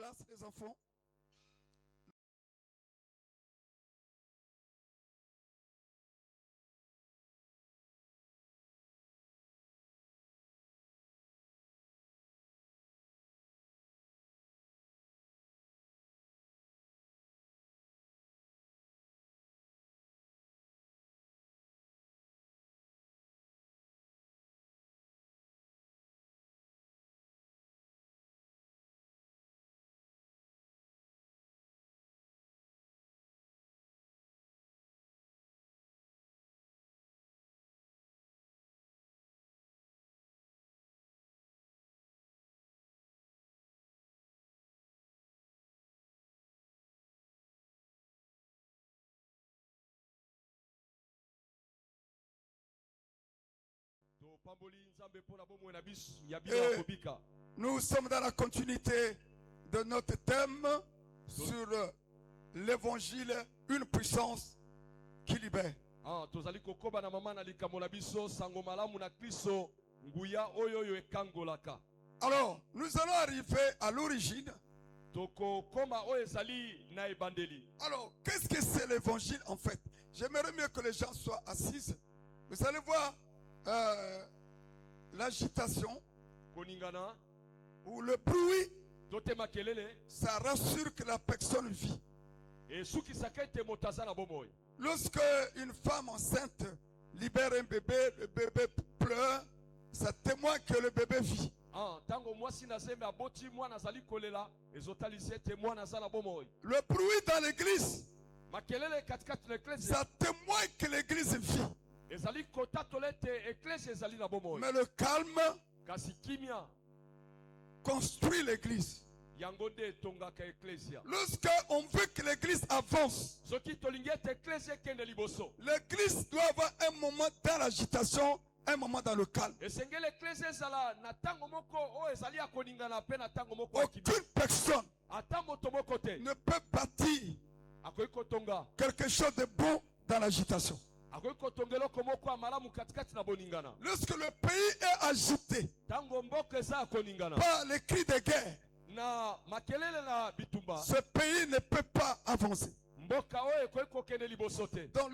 place, les enfants. Nous sommes dans la continuité de notre thème sur l'évangile, une puissance qui libère. Alors, nous allons arriver à l'origine. Alors, qu'est-ce que c'est l'évangile en fait? J'aimerais mieux que les gens soient assis. Vous allez voir l'agitation ou le bruit, ça rassure que la personne vit. Lorsque une femme enceinte libère un bébé, le bébé pleure, ça témoigne que le bébé vit. Le bruit dans l'église, ça témoigne que l'église vit. Mais le calme construit l'église. Lorsque on veut que l'église avance, l'église doit avoir un moment dans l'agitation, un moment dans le calme. Aucune personne ne peut bâtir quelque chose de bon dans l'agitation. Lorsque le pays est agité par les cris de guerre, ce pays ne peut pas avancer. Donc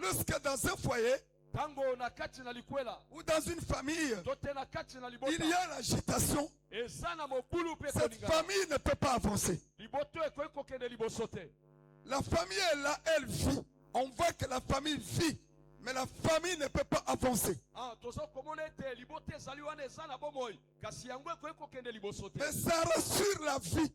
lorsque dans un foyer ou dans une famille, il y a l'agitation, cette famille ne peut pas avancer. La famille est là, elle vit. On voit que la famille vit. Mais la famille ne peut pas avancer. Mais ça rassure la vie.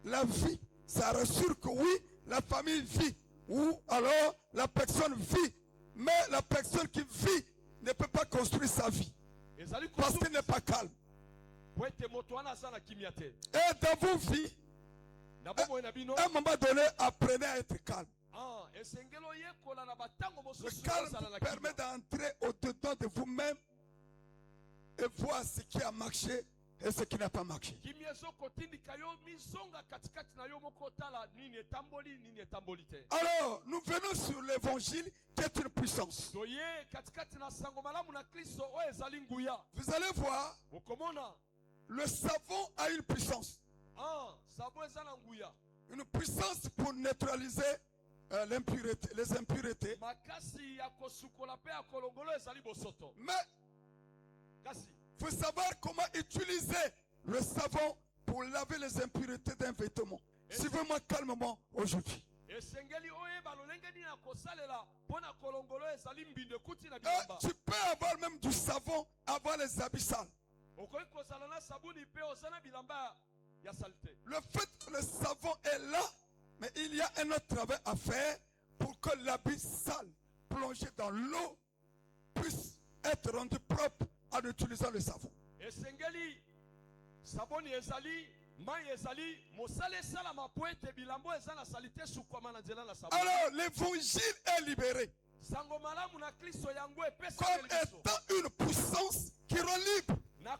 La vie, ça rassure que oui, la famille vit. Ou alors la personne vit. Mais la personne qui vit ne peut pas construire sa vie. Parce qu'elle n'est pas calme. Et dans vos vies, à un moment donné, apprenez à être calme. Le calme permet d'entrer au-dedans de vous-même et voir ce qui a marché et ce qui n'a pas marché. Alors, nous venons sur l'évangile qui est une puissance. Vous allez voir, le savon a une puissance. Une puissance pour neutraliser les impuretés. Mais il faut savoir comment utiliser le savon pour laver les impuretés d'un vêtement. Suivez-moi calmement aujourd'hui. Tu peux avoir même du savon avant les habits sales. Le fait que le savon est là, mais il y a un autre travail à faire pour que l'habit sale plongé dans l'eau puisse être rendu propre en utilisant le savon. Alors l'évangile est libéré comme étant une puissance qui rend libre. Mais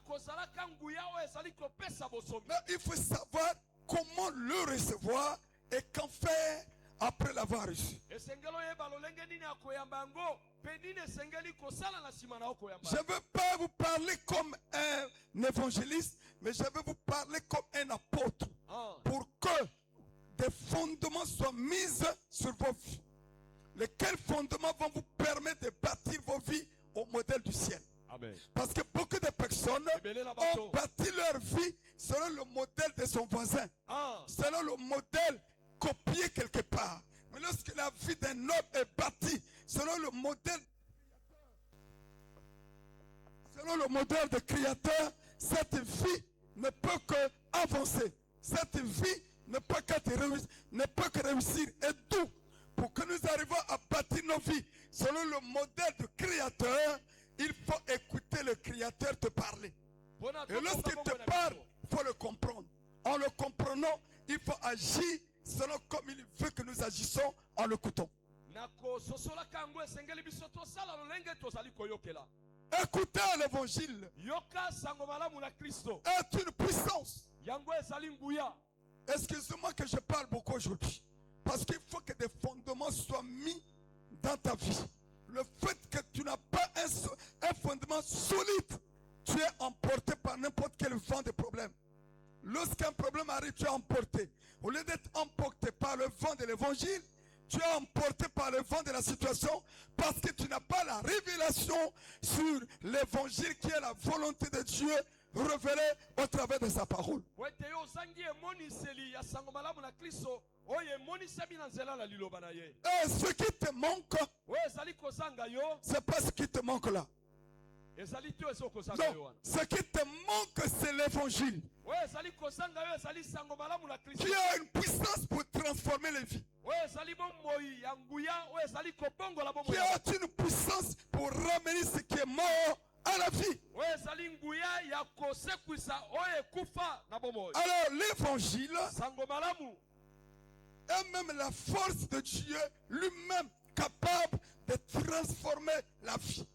il faut savoir comment le recevoir et qu'en faire après l'avoir reçu. Je ne veux pas vous parler comme un évangéliste, mais je vais vous parler comme un apôtre. Pour que fondements soient mis sur vos vies. Lesquels fondements vont vous permettre de bâtir vos vies au modèle du ciel. Amen. Parce que beaucoup de personnes ont bâti leur vie selon le modèle de son voisin. Selon le modèle copié quelque part. Mais lorsque la vie d'un homme est bâtie selon le modèle de Créateur, cette vie ne peut qu'avancer. Cette vie ne peut que réussir. Et tout, pour que nous arrivions à bâtir nos vies selon le modèle du Créateur, il faut écouter le Créateur te parler. Et lorsqu'il te parle, il faut le comprendre. En le comprenant, il faut agir selon comme il veut que nous agissons en l'écoutant. Écouter l'évangile est une puissance. Excusez-moi que je parle beaucoup aujourd'hui. Parce qu'il faut que des fondements soient mis dans ta vie. Le fait que tu n'as pas un fondement solide, tu es emporté par n'importe quel vent de problème. Lorsqu'un problème arrive, tu es emporté. Au lieu d'être emporté par le vent de l'évangile, tu es emporté par le vent de la situation parce que tu n'as pas la révélation sur l'évangile qui est la volonté de Dieu révélée au travers de sa parole. Et ce qui te manque, c'est pas ce qui te manque là. Non, ce qui te manque, c'est l'évangile. Qui a une puissance pour transformer les vies. Qui a une puissance pour ramener ce qui est mort à la vie. Alors l'évangile est même la force de Dieu lui-même capable de transformer la vie.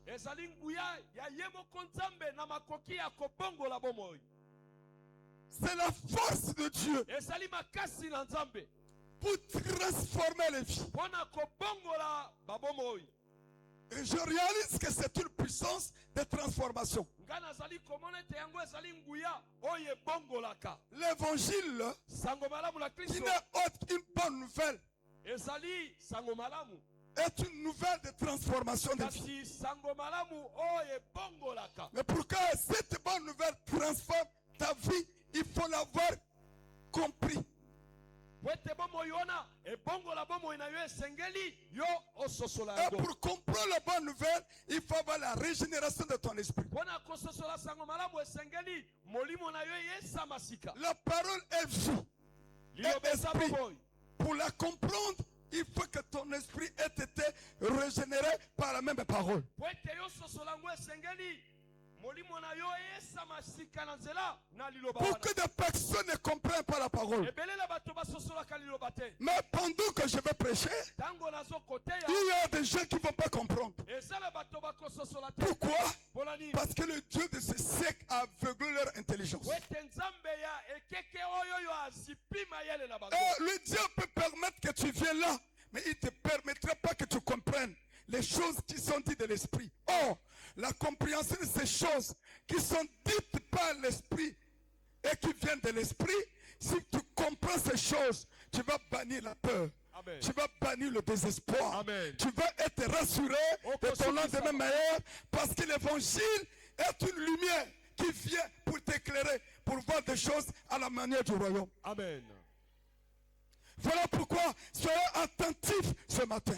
C'est la force de Dieu pour transformer les vies. Et je réalise que c'est une puissance de transformation. L'évangile, qui n'est autre qu'une bonne nouvelle, est une nouvelle de transformation de vie. Mais pour que cette bonne nouvelle transforme ta vie, il faut l'avoir compris. Et pour comprendre la bonne nouvelle, il faut avoir la régénération de ton esprit. La parole est vie et esprit. Pour la comprendre, il faut que ton esprit ait été régénéré par la même parole. Beaucoup de personnes ne comprennent pas la parole. Mais pendant que je vais prêcher, il y a des gens qui ne vont pas comprendre. Pourquoi? Parce que le Dieu de ce siècle a aveuglé leur intelligence. Et le Dieu peut permettre que tu viennes là, mais il ne te permettra pas que tu comprennes les choses qui sont dites de l'esprit. Or, la compréhension de ces choses qui sont dites par l'esprit et qui viennent de l'esprit, si tu comprends ces choses, tu vas bannir la peur. Amen. Tu vas bannir le désespoir. Amen. Tu vas être rassuré de ton lendemain meilleur parce que l'évangile est une lumière qui vient pour t'éclairer, pour voir des choses à la manière du royaume. Amen. Voilà pourquoi soyez attentifs ce matin.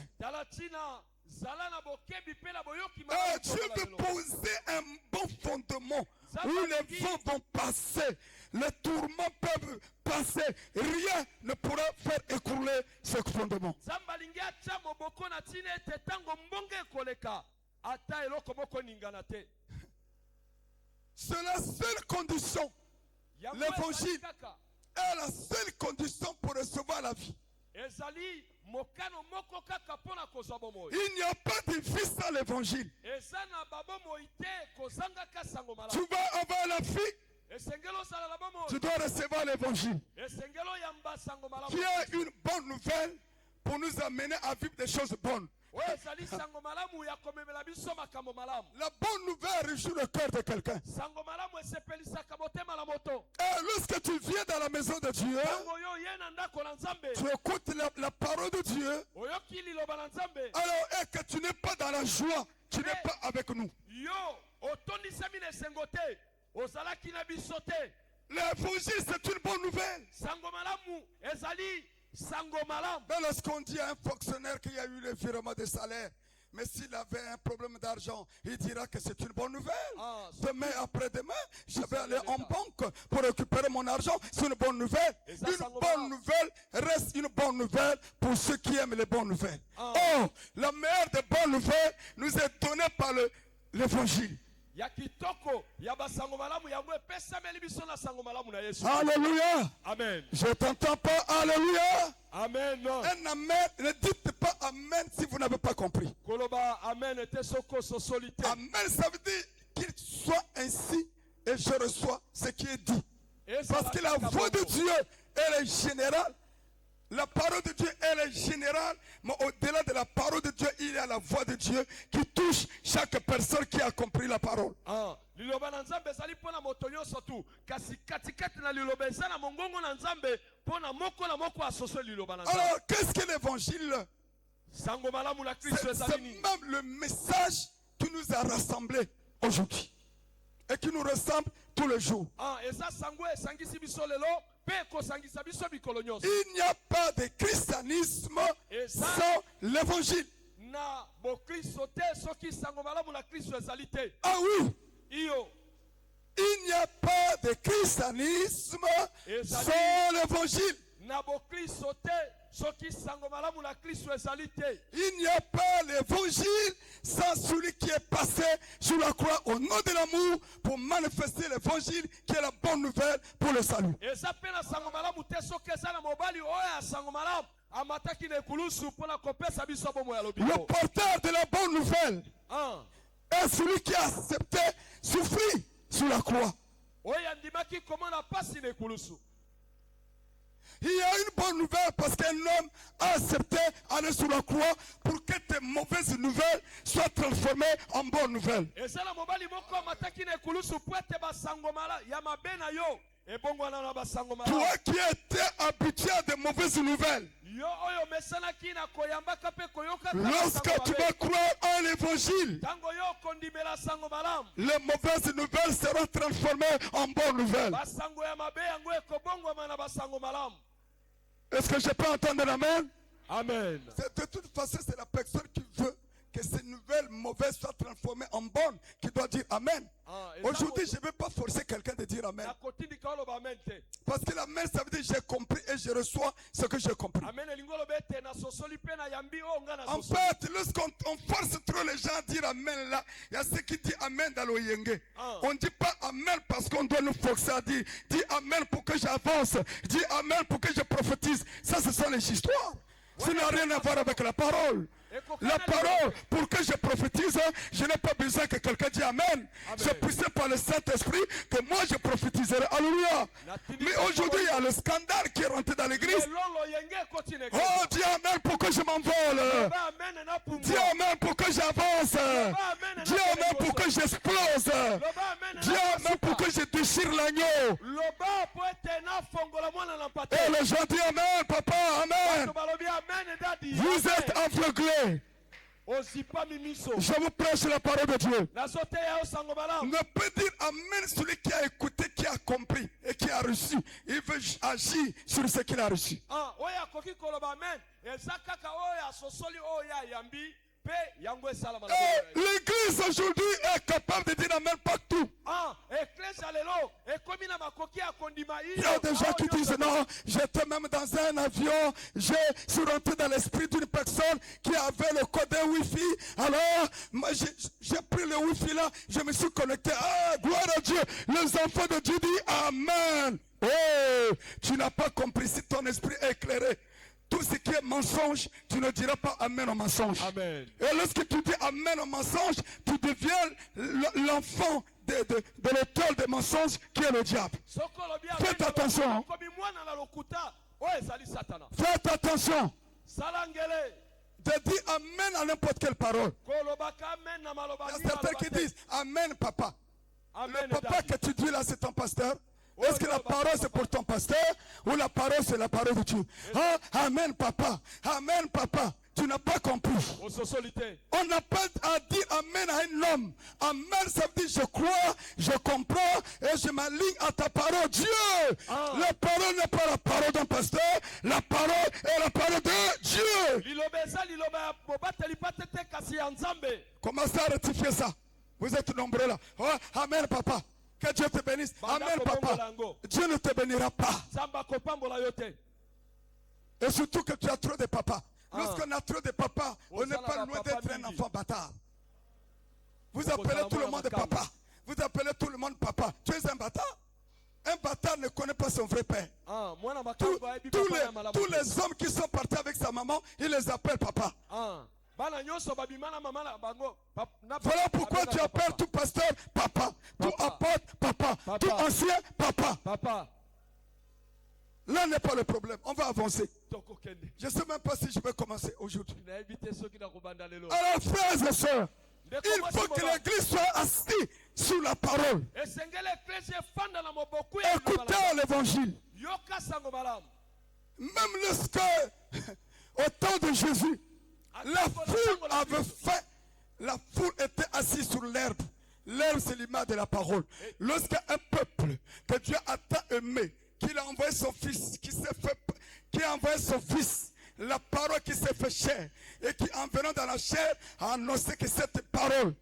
Dieu veut poser un bon fondement où les vents vont passer, les tourments peuvent passer, rien ne pourra faire écrouler ce fondement. C'est la seule condition. L'évangile est la seule condition pour recevoir la vie. Il n'y a pas de vie sans l'évangile. Tu vas avoir la vie, tu dois recevoir l'évangile. Qui est une bonne nouvelle pour nous amener à vivre des choses bonnes. La bonne nouvelle réjouit le cœur de quelqu'un. Et lorsque tu viens dans la maison de Dieu, tu écoutes la parole de Dieu, alors et que tu n'es pas dans la joie, tu n'es pas avec nous. L'évangile, c'est une bonne nouvelle. Mais lorsqu'on dit à un fonctionnaire qu'il y a eu le virement de salaire, mais s'il avait un problème d'argent, il dira que c'est une bonne nouvelle. Demain, après-demain, je vais aller en banque pour récupérer mon argent. C'est une bonne nouvelle. Une bonne nouvelle reste une bonne nouvelle pour ceux qui aiment les bonnes nouvelles. Oh, la meilleure des bonnes nouvelles nous est donnée par l'évangile. Alléluia. Amen. Je t'entends pas. Alléluia. Amen. Un amen. Ne dites pas amen si vous n'avez pas compris. Amen, Amen, ça veut dire qu'il soit ainsi et je reçois ce qui est dit. Parce que la voix de Dieu, elle est générale. La parole de Dieu, elle est générale, mais au-delà de la parole de Dieu, il y a la voix de Dieu qui touche chaque personne qui a compris la parole. Alors, qu'est-ce que l'évangile? C'est même le message qui nous a rassemblés aujourd'hui et qui nous ressemble tous les jours. Il n'y a pas de christianisme sans l'évangile. Ah oui. Il n'y a pas de christianisme sans l'évangile. Il n'y a pas l'évangile sans celui qui est passé sur la croix au nom de l'amour pour manifester l'évangile qui est la bonne nouvelle pour le salut. Le porteur de la bonne nouvelle est celui qui a accepté souffrir sur la croix. Il y a une bonne nouvelle parce qu'un homme a accepté d'aller sur la croix pour que tes mauvaises nouvelles soient transformées en bonnes nouvelles. Toi qui étais habitué à de mauvaises nouvelles, lorsque tu vas croire en l'évangile, les mauvaises nouvelles seront transformées en bonnes nouvelles. Est-ce que je peux entendre l'amen? Amen. De toute façon, c'est la personne qui veut que ces nouvelles mauvaises soient transformées en bonnes qui doit dire amen. Aujourd'hui, je ne vais pas forcer quelqu'un de dire amen. Parce que l'amen, ça veut dire j'ai compris et je reçois ce que j'ai compris. En fait, lorsqu'on force trop les gens à dire amen là, il y a ceux qui disent amen dans le yenge. On ne dit pas amen parce qu'on doit nous forcer à dire. Dis amen pour que j'avance. Dis amen pour que je prophétise. Ça, ce sont les histoires. Ça n'a rien à voir avec la parole. La parole, pour que je prophétise, je n'ai pas besoin que quelqu'un dise amen. C'est poussé par le Saint-Esprit que moi je prophétiserai. Alléluia. Mais aujourd'hui, il y a le scandale qui est rentré dans l'église. Oh, dis amen pour que je m'envole. Dis amen pour que j'avance. Dis amen pour que j'explose. Dis amen pour que je déchire l'agneau. Et les gens disent amen, papa, amen. Vous êtes aveuglés. Je vous prêche la parole de Dieu. Ne peut dire amen celui qui a écouté, qui a compris et qui a reçu. Il veut agir sur ce qu'il a reçu. L'église aujourd'hui est capable de dire amen partout. Il y a des gens qui disent non, j'étais même dans un avion, je suis rentré dans l'esprit d'une personne qui avait le code Wi-Fi. Alors, j'ai pris le Wi-Fi là, je me suis connecté. Ah, gloire à Dieu. Les enfants de Dieu disent amen. Oh, tu n'as pas compris si ton esprit est éclairé. Tout ce qui est mensonge, tu ne diras pas amen au mensonge. Amen. Et lorsque tu dis amen au mensonge, tu deviens l'enfant de l'auteur des mensonges qui est le diable. Faites attention. Faites attention. De dire amen à n'importe quelle parole. Il y a certains qui disent amen papa. Le papa que tu dis là c'est ton pasteur. Est-ce que la parole c'est pour ton pasteur ou la parole c'est la parole de Dieu? Ah, amen papa, amen papa. Tu n'as pas compris. On n'a pas à dire amen à un homme. Amen, ça veut dire je crois, je comprends et je m'aligne à ta parole. Dieu, la parole n'est pas la parole d'un pasteur, la parole est la parole de Dieu. Comment ça rectifier ça? Vous êtes nombreux là. Oh, amen papa. Que Dieu te bénisse. Amen papa. Dieu ne te bénira pas. Et surtout que tu as trop de papas. Lorsqu'on a trop de papas, on n'est pas loin d'être un enfant bâtard. Vous appelez tout le monde papa. Vous appelez tout le monde papa. Tu es un bâtard? Un bâtard ne connaît pas son vrai père. Tous les hommes qui sont partis avec sa maman, il les appelle papa. Voilà pourquoi tu appelles tout pasteur papa, tout apôtre papa, tout ancien papa. Là n'est pas le problème. On va avancer. Je ne sais même pas si je vais commencer aujourd'hui. Alors frères et sœurs, il faut que l'église soit assise sur la parole. Écoutez l'évangile. Même lorsque, au temps de Jésus, la foule avait faim, la foule était assise sur l'herbe. L'herbe, c'est l'image de la parole. Lorsqu'un peuple que Dieu a tant aimé, qu'il a envoyé son fils, qui a envoyé son fils, la parole qui s'est fait chair, et qui en venant dans la chair a annoncé que cette parole.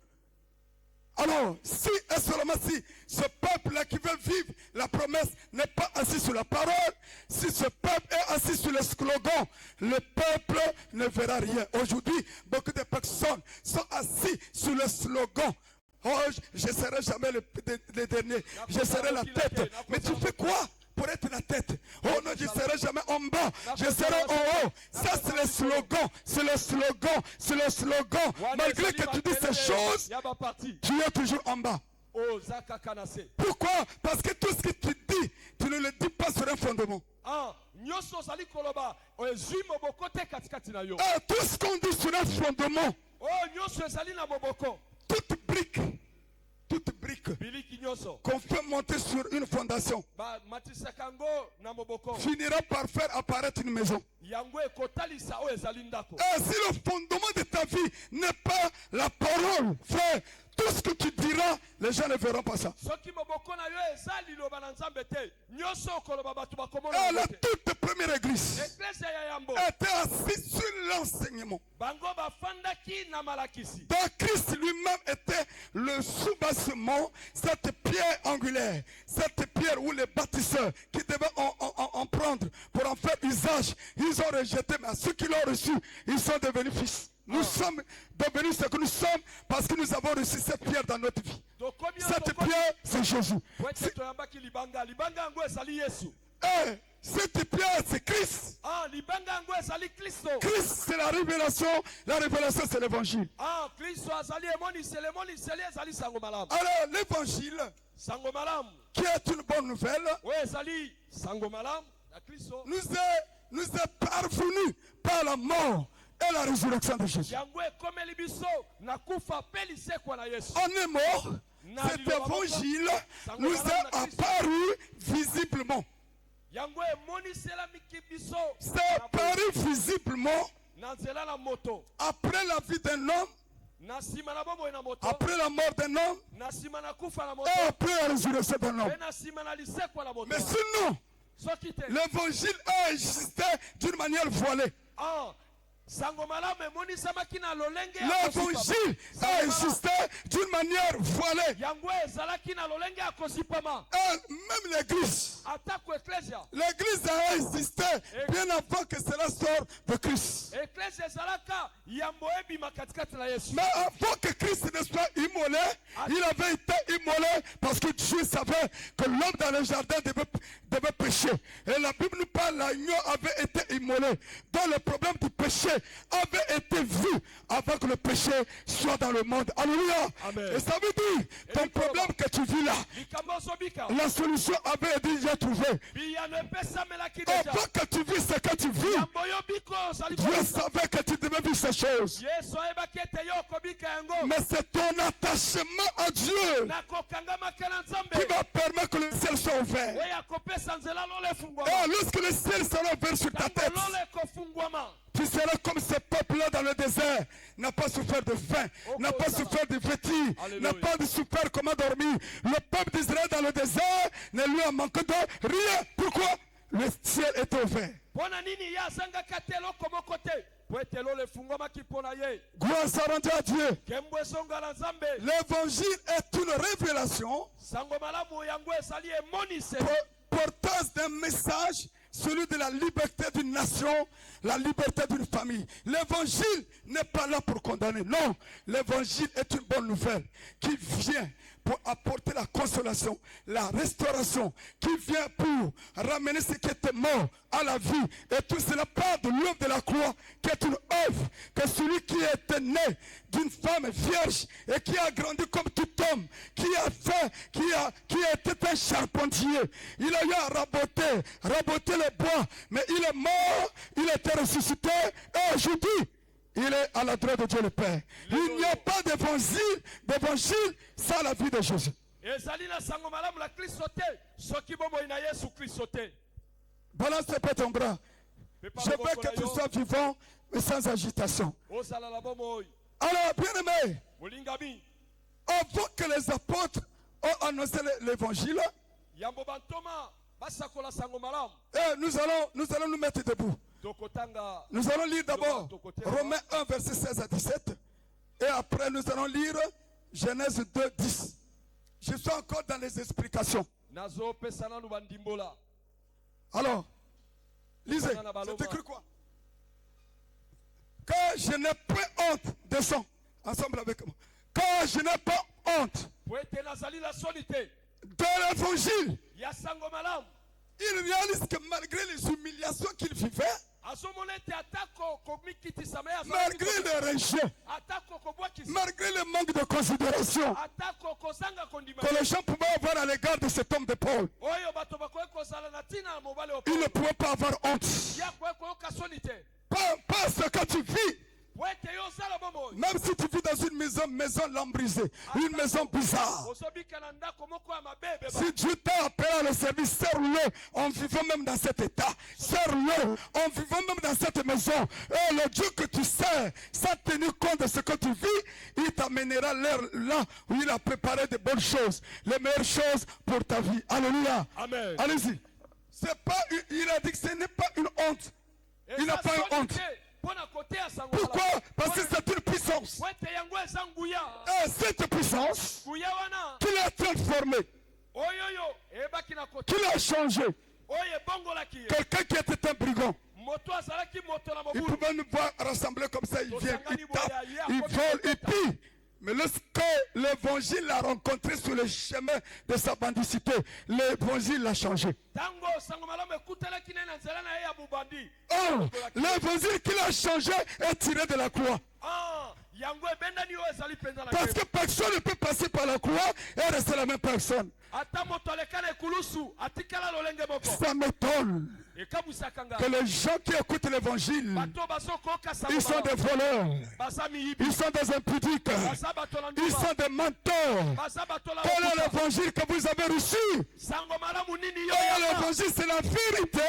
Alors, si et seulement si ce peuple-là qui veut vivre la promesse n'est pas assis sur la parole, si ce peuple est assis sur le slogan, le peuple ne verra rien. Aujourd'hui, beaucoup de personnes sont assis sur le slogan. Oh, je ne serai jamais le dernier, je serai la tête. Mais tu fais quoi pour être la tête? Oh non, je ne serai jamais en bas, je serai en haut. Ça c'est le slogan, c'est le slogan, c'est le slogan. Malgré que tu dis ces choses, tu es toujours en bas. Pourquoi? Parce que tout ce que tu dis, tu ne le dis pas sur un fondement. Tout ce qu'on dit sur un fondement, toute brique qu'on fait monter sur une fondation finira par faire apparaître une maison. Et si le fondement de ta vie n'est pas la parole, frère, tout ce que tu diras, les gens ne verront pas ça. Et la toute première église était assise sur l'enseignement. Donc Christ lui-même était le soubassement, cette pierre angulaire, cette pierre où les bâtisseurs qui devaient en prendre pour en faire usage, ils ont rejeté, mais à ceux qui l'ont reçu, ils sont devenus fils. Nous sommes devenus ce que nous sommes parce que nous avons reçu cette pierre dans notre vie. Cette pierre, c'est Jésus. Cette pierre, c'est Christ. Christ, c'est la révélation c'est l'évangile. Alors, l'évangile, qui est une bonne nouvelle, nous est parvenu par la mort et la résurrection de Jésus. On est mort. Cet évangile nous est apparu visiblement. C'est apparu visiblement après la vie d'un homme, après la mort d'un homme et après la résurrection d'un homme. Mais sinon, l'évangile a existé d'une manière voilée. L'évangile a existé d'une manière voilée. Et même l'église a existé bien avant que cela sorte de Christ. Mais avant que Christ ne soit immolé, il avait été immolé parce que Dieu savait que l'homme dans le jardin devait pécher. Et la Bible nous parle, l'agneau avait été immolé. Donc le problème du péché avait été vu avant que le péché soit dans le monde. Alléluia. Et ça veut dire, ton problème que tu vis là, la solution avait été déjà trouvée. Avant que tu vis ce que tu vis, Dieu savait que tu devais vivre ces choses. Yesu ayebaki ete yo okobika yango. Mais c'est ton attachement à Dieu Nakokangamaka na Nzambe. qui va permettre que le ciel soit ouvert. Oyo akopesa nzela lolo efungwama. Et lorsque le ciel sera ouvert sur ta tête, Lolo ekofungwama. tu seras comme ce peuple-là dans le désert, n'a pas souffert de faim, n'a pas souffert de fatigue, n'a pas souffert comment dormir. Le peuple d'Israël dans le désert ne lui a manqué de rien. Pourquoi? Le ciel était ouvert. Pona nini ya zangaka te loko moko te. Po ete lolo efungwamaki mpona ye. Gloire soit rendue à Dieu. Kembo esonga na Nzambe. L'évangile est une révélation Sango malamu yango esali emonise. porteuse d'un message, celui de la liberté d'une nation, la liberté d'une famille. L'évangile n'est pas là pour condamner. Non, l'évangile est une bonne nouvelle qui vient pour apporter la consolation, la restauration, qui vient pour ramener ce qui était mort à la vie. Et tout cela part de l'œuvre de la croix, qui est une œuvre que celui qui était né d'une femme vierge et qui a grandi comme tout homme, qui a été un charpentier, il a eu à raboter le bois, mais il est mort, il était ressuscité, et aujourd'hui, il est à la droite de Dieu le Père. Il n'y a pas d'évangile sans la vie de Jésus. Balance un peu ton bras. Je veux que tu sois vivant, mais sans agitation. Alors, bien-aimé, avant que les apôtres ont annoncé l'évangile, nous allons nous mettre debout. Nous allons lire d'abord Romains 1, verset 16 à 17. Et après, nous allons lire Genèse 2, 10. Je suis encore dans les explications. Alors, lisez. C'est écrit quoi? Que je n'ai pas honte. Descends ensemble avec moi. Que je n'ai pas honte de l'évangile. Il réalise que malgré les humiliations qu'il vivait, malgré les rejets, malgré le manque de considération que les gens pouvaient avoir à l'égard de cet homme de Paul, il ne pouvait pas avoir honte. Parce que tu vis, même si tu vis dans une maison lambrisée, une maison bizarre, si Dieu t'a appelé à le service, serre-le en vivant même dans cet état, serre-le en vivant même dans cette maison. Et le Dieu que tu sers, sans tenir compte de ce que tu vis, il t'amènera là où il a préparé de bonnes choses, les meilleures choses pour ta vie. Alléluia. Amen. Allez-y. Il a dit que ce n'est pas une honte. Il n'a pas une honte. Pourquoi? Parce que c'est une puissance. Et cette puissance qui l'a transformé, qui l'a changé. Quelqu'un qui était un brigand, il pouvait nous voir rassembler comme ça, il vient, il tape, il vole, il pille. Mais lorsque l'évangile l'a rencontré sur le chemin de sa bandicité, l'évangile l'a changé. Oh, l'évangile qui l'a changé est tiré de la croix. Parce que personne ne peut passer par la croix et rester la même personne. Ça m'étonne que les gens qui écoutent l'évangile, ils sont des voleurs, ils sont des impudiques, ils sont des menteurs. Quel est l'évangile que vous avez reçu? L'évangile, c'est la vérité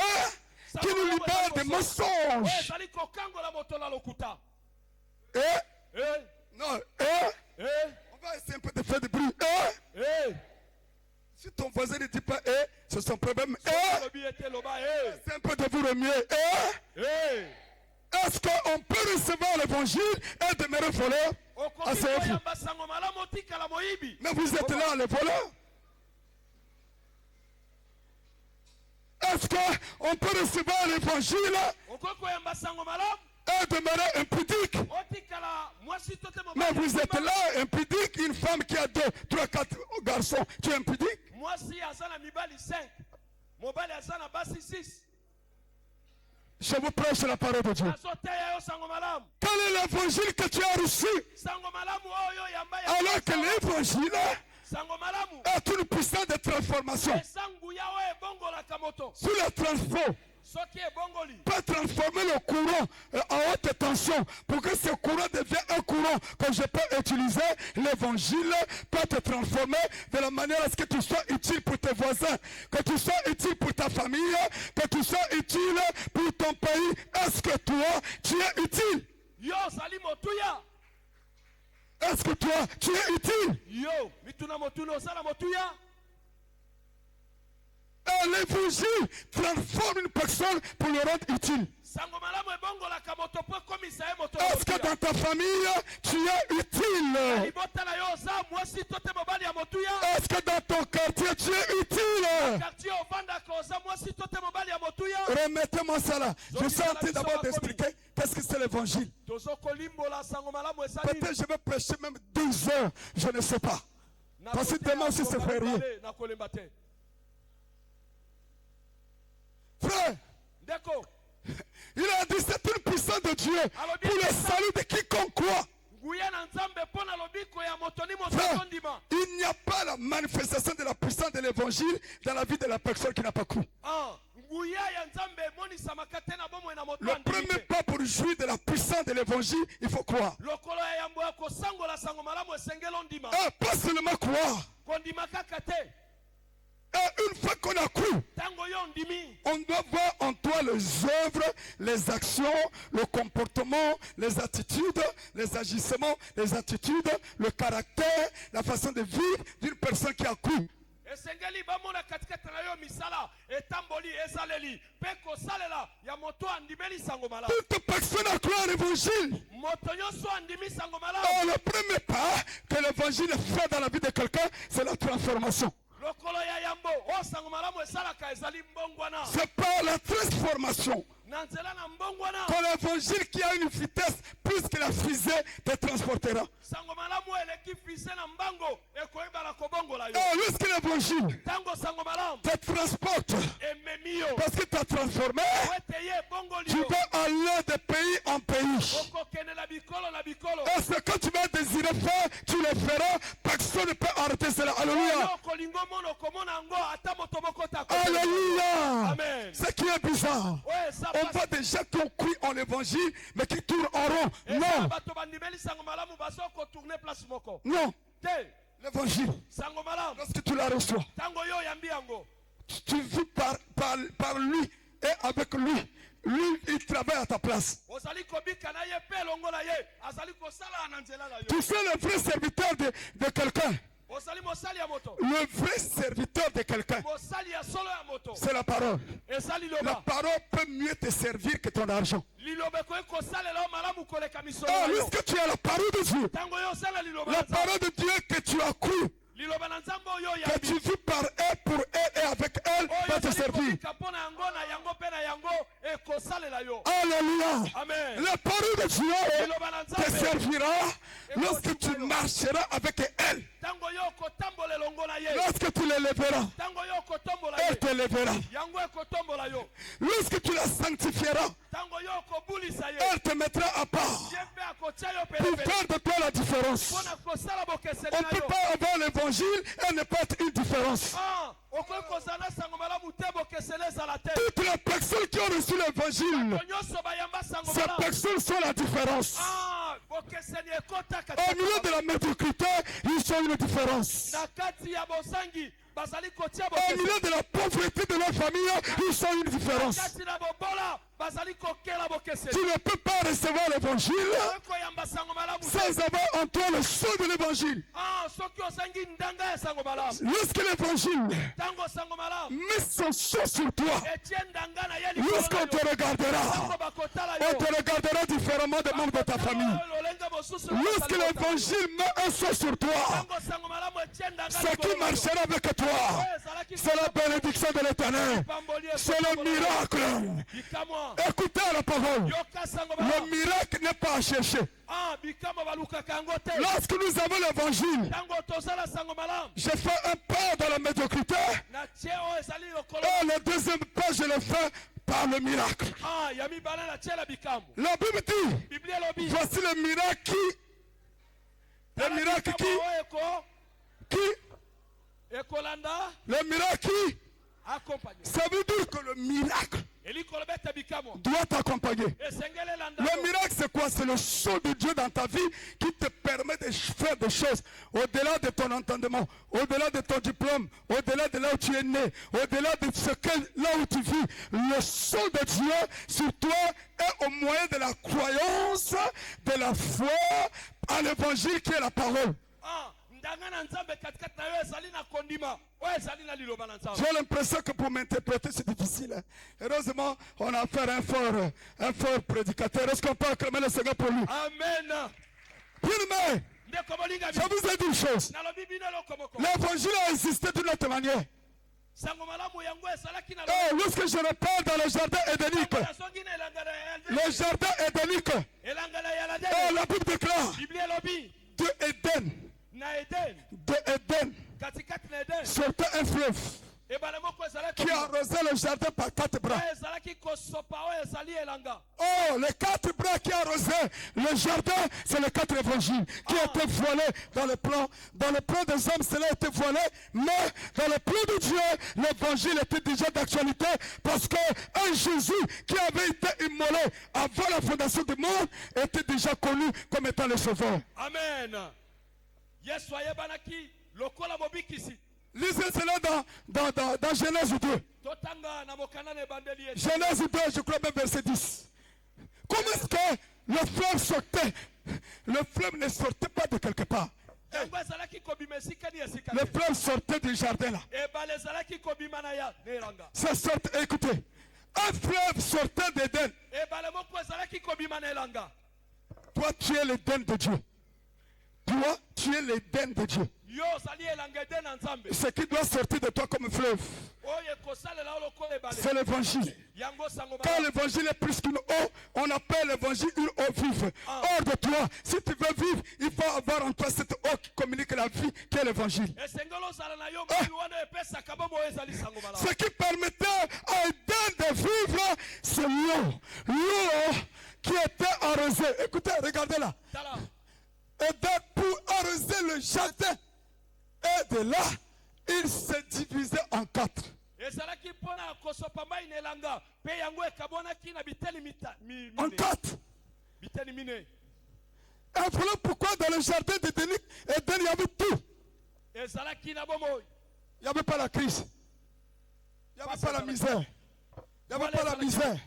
qui nous libère des mensonges. Non, on va essayer un peu de faire du bruit. Si ton voisin ne dit pas c'est son problème. C'est un peu de vous remuer. Est-ce qu'on peut recevoir l'évangile et demeurer voleur? Asseyez-vous. Mais vous êtes là, les voleurs. Est-ce qu'on peut recevoir l'évangile et demeurer impudique? Mais vous êtes là, impudique, une femme qui a 2, 3, 4 garçons, tu es impudique? Je vous prêche la parole de Dieu. Quel est l'évangile que tu as reçu? Alors que l'évangile est une puissance de transformation. Sur le transfo, soki ebongoli peut transformer le courant en haute tension pour que ce courant devienne un courant que je peux utiliser. L'évangile peut te transformer de la manière à ce que tu sois utile pour tes voisins, que tu sois utile pour ta famille, que tu sois utile pour ton pays. Est-ce que toi, tu es utile? yo ozali motuya. Est-ce que toi, tu es utile? Yo mituna motuna osala motuya. Et l'évangile transforme une personne pour le rendre utile. Sango malamu ebongolaka moto po komisa ye moto. Est-ce que dans ta famille, tu es utile? libota na yo oza mwasi to te mobali ya motuya. Est-ce que dans ton quartier, tu es utile? quartier ovandaka oza mwasi to te mobali ya motuya. Remettez-moi ça là. Je suis en train d'abord d'expliquer qu'est-ce que c'est l'évangile. tozokolimbola sango malamu ezali. Peut-être je vais prêcher même 12 heures, je ne sais pas. Parce que demain aussi c'est férié. nakolemba te. Frère, ndeko il a dit c'est une puissance de Dieu pour le salut de quiconque croit. nguya na nzambe mpo na lobiko ya moto ni moto Frère, ondima. il n'y a pas la manifestation de la puissance de l'évangile dans la vie de la personne qui n'a pas cru. nguya ya nzambe emonisamaka te na bomoi na moto Le premier pas pour jouir de la puissance de l'évangile, il faut croire. lokolo ya yambo ya kosangola sango malamu esengeli ondima. Pas seulement croire. kondima kaka te. Et une fois qu'on a cru, tango yo ondimi on doit voir en toi les œuvres, les actions, le comportement, les attitudes, les agissements, les attitudes, le caractère, la façon de vivre d'une personne qui a cru. esengeli bamona katikati na yo misala etamboli ezaleli mpe kosalela ya moto andimeli sango malamu. Toute personne a cru à l'évangile. moto nyonso andimi sango malamu. Le premier pas que l'évangile fait dans la vie de quelqu'un, c'est la transformation. lokolo ya yambo o sango malamu esalaka ezali mbongwana. C'est par la transformation na nzela na mbongwana que l'évangile qui a une vitesse plus que la fusée te transportera. sango malamu eleki fise na mbango ekoyebala kobongola yo. Lorsque l'évangile tango sango malamu te transporte, ememi yo parce qu'il t'a transformé, wete ye ebongoli tu yo. vas aller de pays en pays. okokendela bikolo na bikolo. Et ce que tu vas désirer faire, tu le feras. Personne ne peut arrêter cela. Alléluia. yo kolingo mona okomona yango ata moto moko ta. Alléluia. Amen. Ce qui est bizarre, oyo eza on voit des gens qui ont cru en l'évangile, mais qui tournent en rond. Non, bato bandimeli sango malamu bazo kotourne place moko non. te. L'évangile, sango malamu lorsque tu la reçois, tango yo oyambi yango tu vis par lui et avec lui. Lui, il travaille à ta place. ozali kobika na ye mpe elongo na ye azali kosala na nzela na yo. Tu sais le vrai serviteur de quelqu'un. ozali mosali ya moto. Le vrai serviteur de quelqu'un, mosali ya solo ya moto c'est la parole. eza La liloba. parole peut mieux te servir que ton argent. liloba ekoki kosalela yo malamu koleka misolo na yo. Lorsque tu as la parole de Dieu, tango yo osala liloba la na Nzambe. parole de Dieu que tu as cru, liloba na nzambe oyo que oyambi tu vis par elle, pour elle et avec elle, oyo va te ozali servir. kobika mpo na yango na yango mpe na yango ekosalela yo. Alléluia. amen. La parole de Dieu liloba na te nzambe servira lorsque tu marcheras avec elle. tango yo okotambola elongo na ye. Lorsque tu l'élèveras, tango yo okotombola elle ye te lèvera. yango ekotombola yo. Lorsque tu la sanctifieras, tango yo okobulisa ye elle te mettra à part ye mpe akotia yo pour pelepele faire de toi la différence. mpo na kosala bokeseni On ne na peut yo. pas avoir l'évangile et ne pas être une différence. okoki kozala na sango malamu te bokeseni ezala te. Toutes les personnes qui ont reçu l'évangile, bato nyonso bayamba sango ces malamu. personnes sont la différence. bokeseni ekotaka Au milieu de la médiocrité, ils sont une différence. na kati ya bosangi bazali kotia Au milieu de la pauvreté de leur famille, ils sont une différence. kati na bobola bazali kokela bokeseni. Tu ne peux pas recevoir l'évangile koyamba sango malamu te. sans avoir en toi le son de l'évangile. soki osangi ndanga ya sango malamu. Lorsque l'évangile tango sango malamu met son son sur toi, etie ndanga na ye likolo na lorsqu'on yo. te regardera, tango bakotala on yo te regardera différemment des membres de ta famille. lolenge mosusu Lorsque bazali kotala. l'évangile met un son sur toi, tango sango malamu etie ndanga ce qui likolo na yo. marchera avec toi, c'est la bénédiction de l'éternel. C'est le miracle. bikamwa Écoutez la parole. yoka sango Le malamu. miracle n'est pas à chercher. bikamwa balukaka yango te. Lorsque nous avons l'évangile, tango tozala sango malamu je fais un pas dans la médiocrité na tie oyo ezali lokolo. et le deuxième pas, je le fais par le miracle. ya mibale na tie la bikamwa. La Bible dit, biblia elobi voici le miracle qui, ekolanda le miracle qui, accompagne. ça veut dire que le miracle elikolobeta bikamo doit t'accompagner. esengele Le landako miracle, c'est quoi? C'est le saut de Dieu dans ta vie qui te permet de faire des choses au-delà de ton entendement, au-delà de ton diplôme, au-delà de là où tu es né, au-delà de ce que là où tu vis. Le saut de Dieu sur toi est au moyen de la croyance, de la foi à l'évangile qui est la parole. ndanga na nzambe katikati na yo ezali na kondima oyo ezali na liloba na nzambe. J'ai l'impression que pour m'interpréter c'est difficile. Hein. Heureusement, on a affaire à un fort prédicateur. Est-ce qu'on peut acclamer le Seigneur pour lui? Amen. Bien-aimé, ndeko molinga je vous ai dit une chose. nalobi bino eloko moko L'évangile a existé d'une autre manière. sango malamu yango ezalaki na Lorsque je repars dans le jardin édénique, nazongi na elanga na le jardin édénique, elanga na yaladele la Bible déclare biblia elobi de Éden, na eden katikati na eden sortait un fleuve ebale moko ezalaki qui arrosait le jardin par 4 bras. oyo ezalaki kosopa oyo ezali elanga. Oh, les 4 bras qui arrosaient le jardin, c'est les 4 évangiles qui étaient voilés dans le plan. Dans le plan des hommes, cela était voilé, mais dans le plan de Dieu, l'évangile était déjà d'actualité parce qu'un Jésus qui avait été immolé avant la fondation du monde était déjà connu comme étant le sauveur. Amen. Yesu ayebanaki lokola mobikisi. Lisez cela dans Genèse 2. Totanga na mokana na ebandeli Yesu. Genèse 2, je crois même verset 10. Comment est-ce que le fleuve sortait? Le fleuve ne sortait pas de quelque part. yango ezalaki kobima esika ni esika Le fleuve sortait du jardin là. ebale ezalaki kobima na ya na elanga. Ça sortait, écoutez, un fleuve sortait d'Éden. ebale moko ezalaki kobima na elanga. Toi, tu es l'Éden de Dieu. Toi, tu es l'Éden de Dieu. yo ozali elanga eden na nzambe Ce qui doit sortir de toi comme fleuve, oyo ekosalela yo lokola ebale c'est l'évangile. yango sango Quand l'évangile est plus qu'une eau, on appelle l'évangile une eau vive. Hors de toi, si tu veux vivre, il faut avoir en toi cette eau qui communique la vie, qui est l'évangile. esengeli ozala na yo mokili wana epesaka bomo oyo ezali sango malamu. Ce qui permettait à Éden de vivre, c'est l'eau. L'eau qui était arrosée. Écoutez, regardez là. tala Éden pour arroser le jardin. Et de là, il se divisait en 4. ezalaki mpona kosopa mai na elanga mpe yango ekabwanaki na biteni En 4. biteni mine. Et voilà pourquoi dans le jardin d'Éden, il y avait tout. ezalaki na bomoi Il n'y avait pas la crise. Il n'y avait pas la misère. Il n'y avait pas la misère.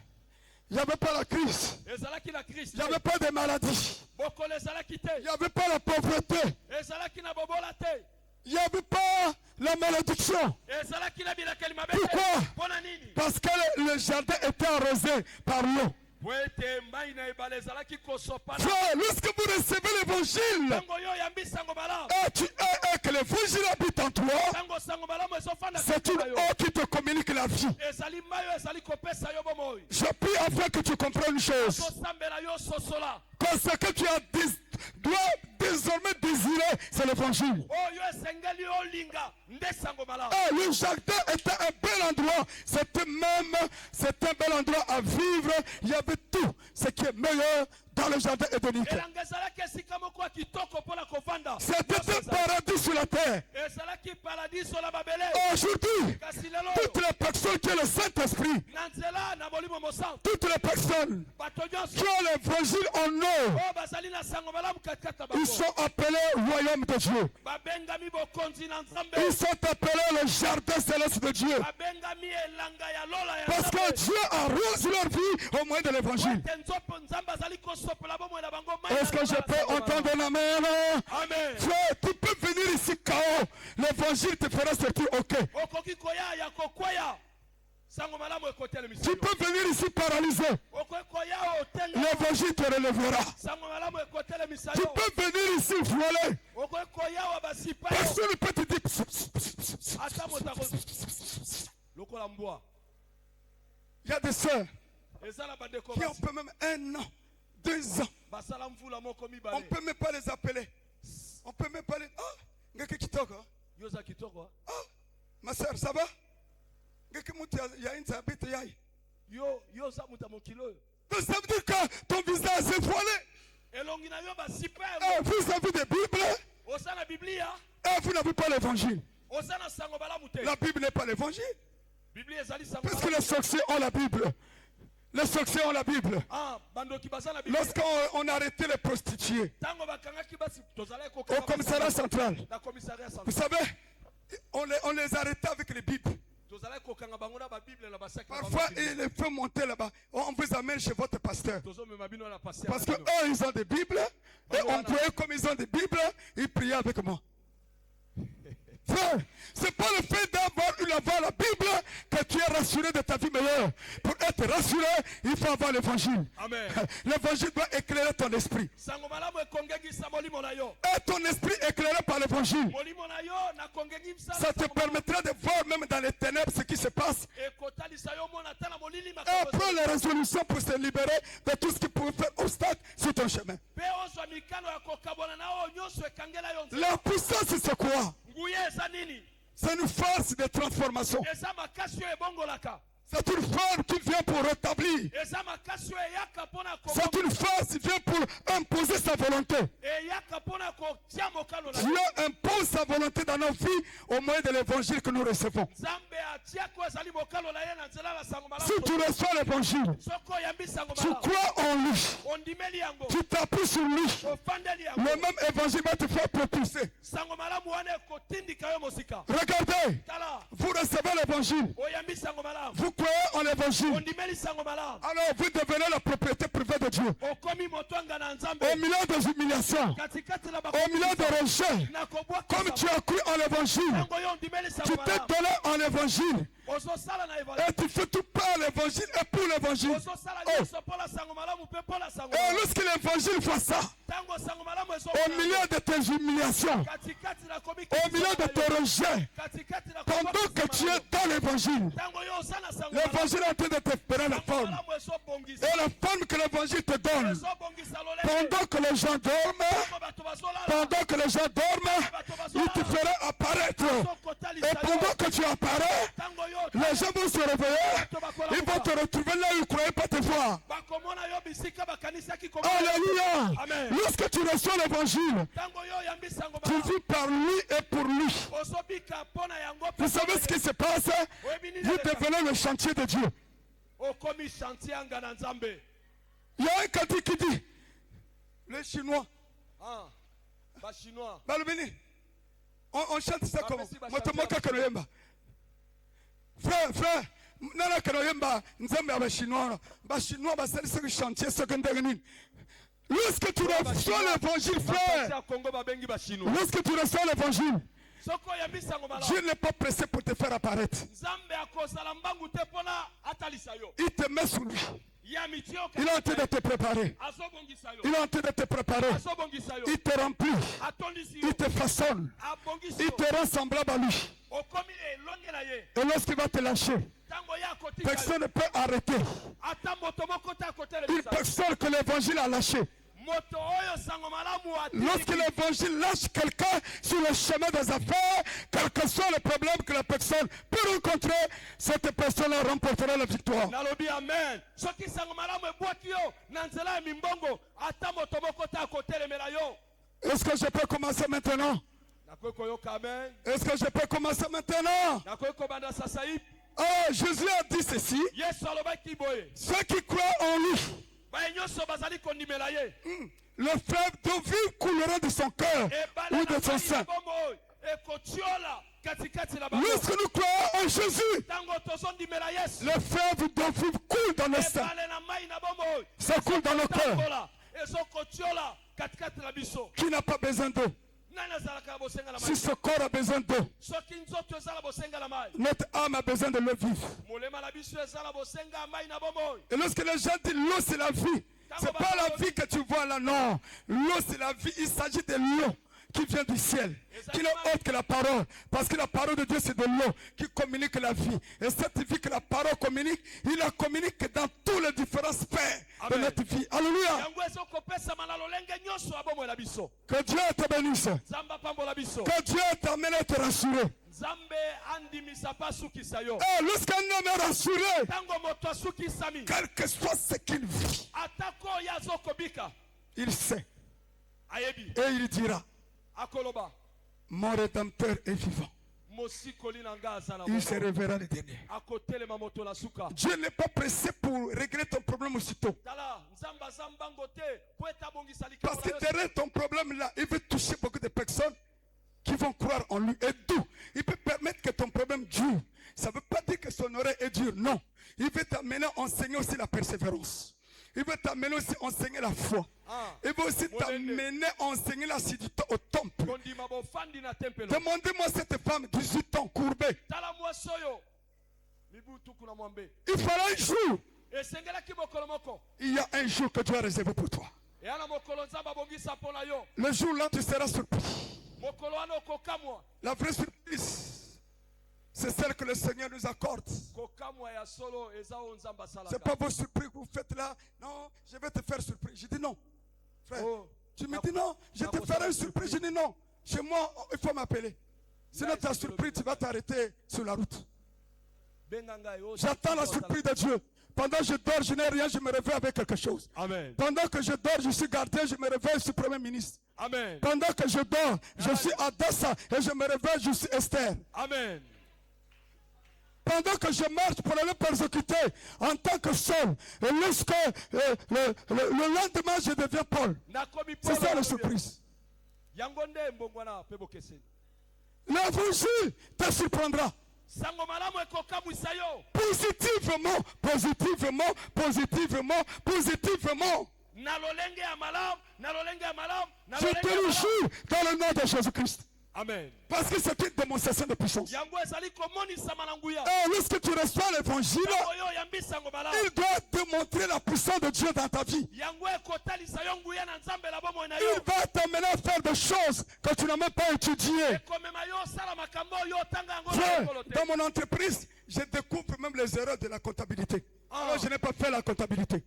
Il n'y avait pas la crise. ezalaki na Christ. Il n'y avait pas de maladies. bokolo ezalaki te. Il n'y avait pas la pauvreté. ezalaki na bobola te. Il n'y avait pas la malédiction. ezalaki na bilakeli mabe. Pourquoi? mpona nini? Parce que le jardin était arrosé par l'eau. po ete mai na ebale ezalaki kosopa na. Frère, lorsque vous recevez l'évangile, ntango yo oyambi sango malamu. et que l'évangile habite en toi, ntango sango malamu ezofanda c'est une na yo. eau qui te communique la vie. ezali mai oyo ezali kopesa yo bomoi. Je prie afin que tu comprennes une chose. tosambela yo sosola. Que ce que tu dois désormais désirer, c'est l'évangile. oyo esengeli olinga nde sango malamu. Le jardin était un bel endroit. C'était un bel endroit à vivre. Il y avait tout ce qui est meilleur dans le jardin édénique. elanga ezalaki esika moko ya kitoko mpona kovanda. C'était un paradis sur la terre. ezalaki paradiso na babele. Aujourd'hui, kasi lelo toutes les personnes qui ont le Saint-Esprit, na nzela na molimo mosantu toutes les personnes bato qui nyonso ont l'évangile en eux, oyo bazali na sango malamu katikati na ils bango sont appelés royaume de Dieu. babengami bokonzi na nzambe. Ils sont appelés le jardin céleste de Dieu. babengami elanga ya lola ya Parce que Dieu arrose leur vie au moyen de l'évangile. ete nzopo nzambe azali kosopela bomoi na bango mai. Est-ce que je peux entendre un amen? amen. Frère, tu peux venir ici KO. L'évangile te fera sortir OK. okoki koya ya kokwea sango malamu ekotelemisa Tu yo. peux venir ici paralysé. okoki koya otenga L'évangile te relèvera. sango malamu ekotelemisa Tu yo. peux venir ici voilé. okoki koya wa basipa yo Personne ne peut te dire. ata moto lokola mbwa. Il y a des sœurs eza na bandeko qui ont basi peut même 1 an, 2 ans. basala mvula moko On ne mibale. peut même pas les appeler. On peut même pas les... Ah, ngeke kitoko. yo za kitoko Ah, ma sœur, ça va? Ngeke mutu ya inza habite yai. yo za muta mokilo oyo. Donc ça veut dire que ton visage est voilé. elongi na yo basipa Et vous avez des Bibles oza na biblia et vous n'avez pas l'évangile. oza na sango malamu te. La Bible n'est pas l'évangile. biblia ezali sango Parce que malamu les sorciers ont la Bible. Les sorciers ont la Bible. bandoki baza na Bible. Lorsqu'on a arrêté les prostituées Tango bakangaki basi tozala au commissariat central, na commissariat vous central. savez, on les arrêtait avec les Bibles. Tozala kokanga bango na ba Bible na ba sac. Parfois, il les fait monter là-bas. On vous amène chez votre pasteur. Tozo me mabino na passer. Parce qu'eux, ils ont des Bibles. Et on voyait comme ils ont des Bibles, ils priaient avec moi. Frère, c'est pas le fait d'avoir la Bible que tu es rassuré de ta vie meilleure. Pour être rassuré, il faut avoir l'évangile. Amen. L'évangile doit éclairer ton esprit. Sango malamu ekongeki sa molimo na yo. Et ton esprit éclairé par l'évangile, Molimo na yo na kongeki sa. ça te permettra de voir même dans les ténèbres ce qui se passe. Ekotalisa yo mona tana molili Et makambo. prends les résolutions pour se libérer de tout ce qui pourrait faire obstacle sur ton chemin. Pe ozwa mikano ya kokabona na o nyonso ekangela yo. La puissance, c'est quoi? Nguye eza nini? C'est une force de transformation. Eza makasi oyo ebongolaka. C'est une force qui vient pour rétablir. Eza makasi oyo eyaka mpona C'est une force qui vient pour imposer sa volonté. eyaka mpona kotia mokalo na Dieu impose sa volonté dans nos vies au moyen de l'évangile que nous recevons. Nzambe atiako ezali mokalo na ye na nzela na sango malamu. Si tu reçois l'évangile, Soko oyambi sango tu malamu. crois en lui, Ondimeli yango. tu t'appuies sur lui, Ofandeli yango. le même évangile va te faire propulser. Sango malamu wana ekotindika yo mosika. Regardez, Tala vous recevez l'évangile, oyambi sango malamu. vous croyez en l'évangile, Ondimeli sango malamu. alors vous devenez la propriété privée de Dieu. Okomi motwanga na Au Nzambe. milieu des humiliations, Katikati na au milieu des rejets, na kobwaka. comme tu as cru en l'évangile, Tango yo ondimeli tu sango t'es malamu. donné en l'évangile Ozosala na évangile. et tu fais tout par l'évangile et pour l'évangile. Ozosala Oh. nyonso mpo na sango malamu mpe mpo na sango Et malamu. lorsque l'évangile fait ça, Tango sango malamu au milieu de tes humiliations, katikati na komi au milieu de tes rejets, katikati na pendant que tu es dans l'évangile, tango yo oza na sango l'évangile est en train de te faire la sango forme. malamu ezobongisa Et la forme que l'évangile te donne, ezobongisa lolenge pendant que les gens dorment, tango bato bazolala pendant que les gens dorment, il te fera apparaître. sokotalisa Et yo pendant que tu apparais, tango yo les gens vont se réveiller, ils vont te retrouver là où ils ne croyaient pas te voir. bakomona yo bisika bakanisaki Alléluia. Amen. Lorsque tu reçois l'évangile, tango yo oyambi sango tu malamu vis par lui et pour lui. ozobika mpo na yango mpe Vous savez ce qui se passe? oyebi nini Vous eleka? devenez le chantier de Dieu. okomi chantier yanga na Nzambe. Il y a un cantique qui dit, les Chinois, bachinois Balbini, on chante ça comme Bapesi ba Motomoka chantier Kanoyemba. Frère, Nana Kanoyemba, Nzambe aba Chinois, ba Chinois, ba sali ce chantier secondaire. Lorsque tu reçois l'évangile, bapesi frère, ya Congo babengi bachinois. lorsque tu reçois l'évangile, Soko oyambi sango malamu Dieu n'est pas pressé pour te faire apparaître. Nzambe akozala mbangu te mpona atalisa yo Il te met sur lui. ya miti yo Il est en train de te préparer. azobongisa yo Il est en train de te préparer. azobongisa yo Il te remplit. atondisi yo Il te façonne. abongisi Il yo te rend semblable à lui. okomi elonge na ye Et lorsqu'il va te lâcher, ntango ye akotika yo personne ne peut arrêter. ata moto moko te Une akotelemisa personne que l'évangile a lâché. moto oyo sango malamu Lorsque l'évangile lâche quelqu'un sur le chemin des affaires, quel que soit le problème que la personne peut rencontrer, cette personne remportera la victoire. nalobi amen soki sango malamu ebwaki yo na nzela ya mimbongo ata moto moko te akotelemela yo. Est-ce que je peux commencer maintenant? nakoki koyoka amen Est-ce que je peux commencer maintenant? nakoki kobanda sasa hivi. Oh, Jésus a dit ceci. Yesu alobaki boye Ceux qui croient en lui, baye nyonso bazali kondimela ye le fleuve d'eau vive coulera de son cœur ebale ou na de son mai sein. na bomoi oyo ekotiola katikati na bango. Lorsque nous croyons en Jésus, Ntango tozondimela Yesu le fleuve d'eau vive coule dans nos seins. ebale na mai na bomoi Ça coule dans nos cœurs. ezokotambola ezokotiola katikati na biso. Qui n'a pas besoin d'eau? Nani azalaka na bosenga na Si mai? ce corps a besoin d'eau, Soki nzoto ezala bosenga na mai, notre âme a besoin de l'eau vive. molema na biso ezala bosenga ya mai na bomoi. Et lorsque les gens disent l'eau c'est la vie, c'est pas la vie que tu vois là, non. L'eau c'est la vie, il s'agit de l'eau qui vient du ciel, qui n'est autre que la parole. Parce que la parole de Dieu c'est de l'eau qui communique la vie. Et cette vie que la parole communique, il la communique dans tous les différents sphères de Amen. notre vie. Alléluia. Yango ezokopesama na lolenge nyonso ya bomoi na biso. Que Dieu te bénisse. Nzambe apambola biso. Que Dieu t'amène à te rassurer. Nzambe andimisa mpe asukisa yo. Et lorsqu'un homme est rassuré, Ntango moto asukisami quel que soit ce qu'il vit, atako oyo azokobika il sait ayebi et il dira, akoloba mon rédempteur est vivant. mosikoli na nga aza na il se moko. réveillera le dernier. Akotelema moto na suka. Dieu n'est pas pressé pour régler ton problème aussitôt. Tala nzambe aza mbango te po ete abongisa likambo Parce que na yo. derrière ton problème là, il veut toucher beaucoup de personnes qui vont croire en lui. Et d'où il peut permettre que ton problème dure. Ça ne veut pas dire que son oreille est dure, non. Il veut t'amener à enseigner aussi la persévérance. Il veut t'amener aussi à enseigner la foi. Ah, Il veut aussi t'amener à enseigner l'assiduité au temple. kondima bofandi na tempelo. Demandez-moi cette femme, 18 ans, courbée. Tala mwasi oyo mibu tuku na mwambe. Il fallait un jour. Esengelaki mokolo moko. Il y a un jour que Dieu a réservé pour toi. Eyana mokolo nzambe abongisa mpo na yo. Le jour là, tu seras surpris. Mokolo wana okokamwa. La vraie surprise, c'est celle que le Seigneur nous accorde. Kokamwa ya solo eza oyo nzambe asalaka. C'est pas vos surprises que vous faites là. Non, je vais te faire surprise. Je dis non. Frère, Oh. tu me dis non, je te ferai une surprise. Je dis non. Chez moi, il faut m'appeler. Sinon, ta surprise, tu vas t'arrêter sur la route. Benganga yo. J'attends la surprise de Dieu. Pendant que je dors, je n'ai rien, je me réveille avec quelque chose. Amen. Pendant que je dors, je suis gardien, je me réveille, je suis Premier ministre. Amen. Pendant que je dors, je suis Adassa et je me réveille, je suis Esther. Amen. Pendant que je marche pour aller persécuter en tant que Saul, et lorsque le lendemain je deviens Paul. Nakomi C'est ça la Paul. surprise. Yango nde mbongwana pe bokeseni. L'évangile te surprendra. Sango malamu ekokamwisa yo. Positivement, positivement, positivement, positivement. Na lolenge ya malamu, na lolenge ya malamu, na Je lolenge te ya le malamu. jure dans le nom de Jésus-Christ. Amen. Parce que c'est une démonstration de puissance. Yango ezali komonisa malanguya. Et lorsque tu reçois l'évangile, Oyo yambi sango malamu. il doit démontrer la puissance de Dieu dans ta vie. Yango ekotalisa yo nguya na nzambe la bomo na Il yo. va t'amener à faire des choses que tu n'as même pas étudiées. Ekomema yo sala makambo yo tanga yango na Frère, ekolo te. dans mon entreprise, je découvre même les erreurs de la comptabilité. Alors je n'ai pas fait la comptabilité.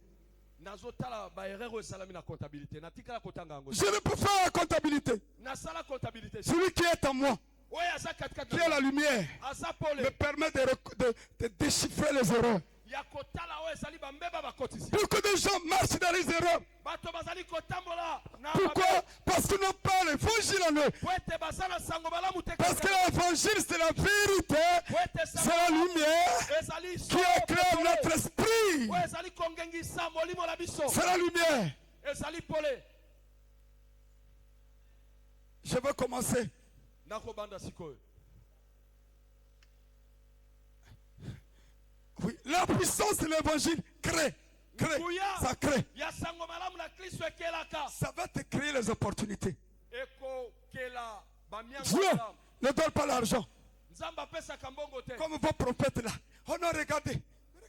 Nazotala ba erreur esalami na comptabilité. Natikala kotanga yango. Je ne peux faire la comptabilité. Nasala comptabilité. Celui qui est en moi, Oyo aza katikati. qui a la lumière, Aza me pole. permet de déchiffrer les erreurs. Ya kotala oyo ezali bambeba bakotisi. Beaucoup de gens marchent dans les erreurs. Bato bazali kotambola na Pourquoi? Parce qu'ils n'ont pas l'évangile en eux. po ete baza na sango malamu te. Parce que l'évangile, c'est la vérité, Po ete c'est sango la malamu lumière ezali qui éclaire notre esprit. po ezali kongengisa molimo na biso. C'est la lumière. Ezali pole. Je vais commencer. Nakobanda sikoyo. Oui, la puissance de l'évangile crée. Ça crée. Ya sango malamu na Kristo ekelaka. Ça va te créer les opportunités. Eko kela bamianga Dieu malamu. ne donne pas l'argent. Nzambe apesaka mbongo te. Comme vos prophètes là. Oh non, regardez.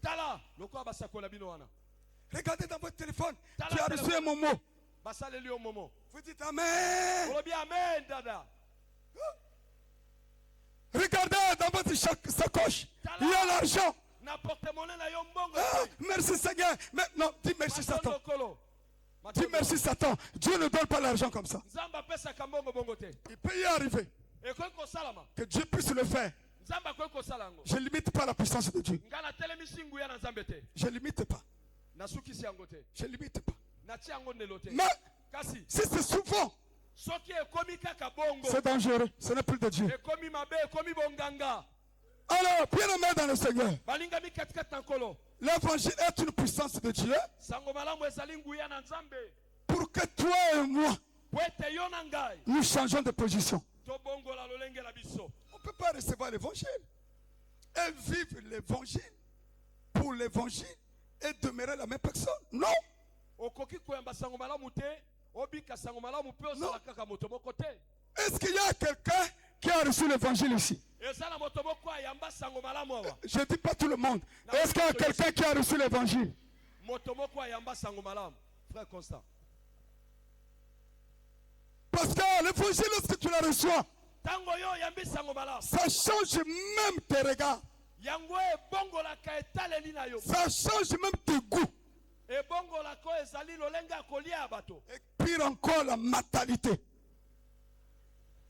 Tala lokola basakola bino wana. Regardez dans votre téléphone. Tala Tu as reçu téléphone. un mot. Basaleli yo momo. Vous dites Amen. Olobi amen dada. Regardez dans votre sacoche. Il y a l'argent. Na porte-monnaie na yo mbongo. Ah, merci Seigneur. Mais non, dis merci Satan. Lokolo. Dis merci Satan. Dieu ne donne pas l'argent comme ça. Nzambe apesaka mbongo bongo te. Il peut y arriver. Ekoki kosalama. Que Dieu puisse le faire. Nzambe akoki kosala yango. Je ne limite pas la puissance de Dieu. Nga natelemisi nguya na Nzambe te. Je ne limite pas. Nasukisi yango te. Je ne limite pas. Natia yango ndelo te. Mais Kasi si c'est souvent, soki ekomi kaka bongo. c'est dangereux. Ce n'est plus de Dieu. Ekomi mabe, ekomi bonganga. Alors, bien aimé dans le Seigneur, Balingami katikati na nkolo. l'évangile est une puissance de Dieu Sango malamu ezali nguya na Nzambe. pour que toi et moi, Po ete yo na ngai. nous changeons de position. Tobongola lolenge la biso. On ne peut pas recevoir l'évangile et vivre l'évangile pour l'évangile et demeurer la même personne. Non. Okoki koyamba sango malamu te. Obika sango malamu pe osala kaka moto moko te. Est-ce qu'il y a quelqu'un qui a reçu l'évangile ici? Ezala moto moko ayamba sango malamu awa. Je ne dis pas tout le monde. Est-ce qu'il y a quelqu'un qui a reçu l'évangile? Moto moko ayamba sango malamu. Frère Constant. Parce que l'évangile, lorsque tu la reçois, Tango yo yambi sango malamu. ça change même tes regards. Yango ebongolaka etaleli na yo. Ça change même tes goûts. Ebongolaka ezali lolenge ya kolia ya bato. Et pire encore, la mentalité.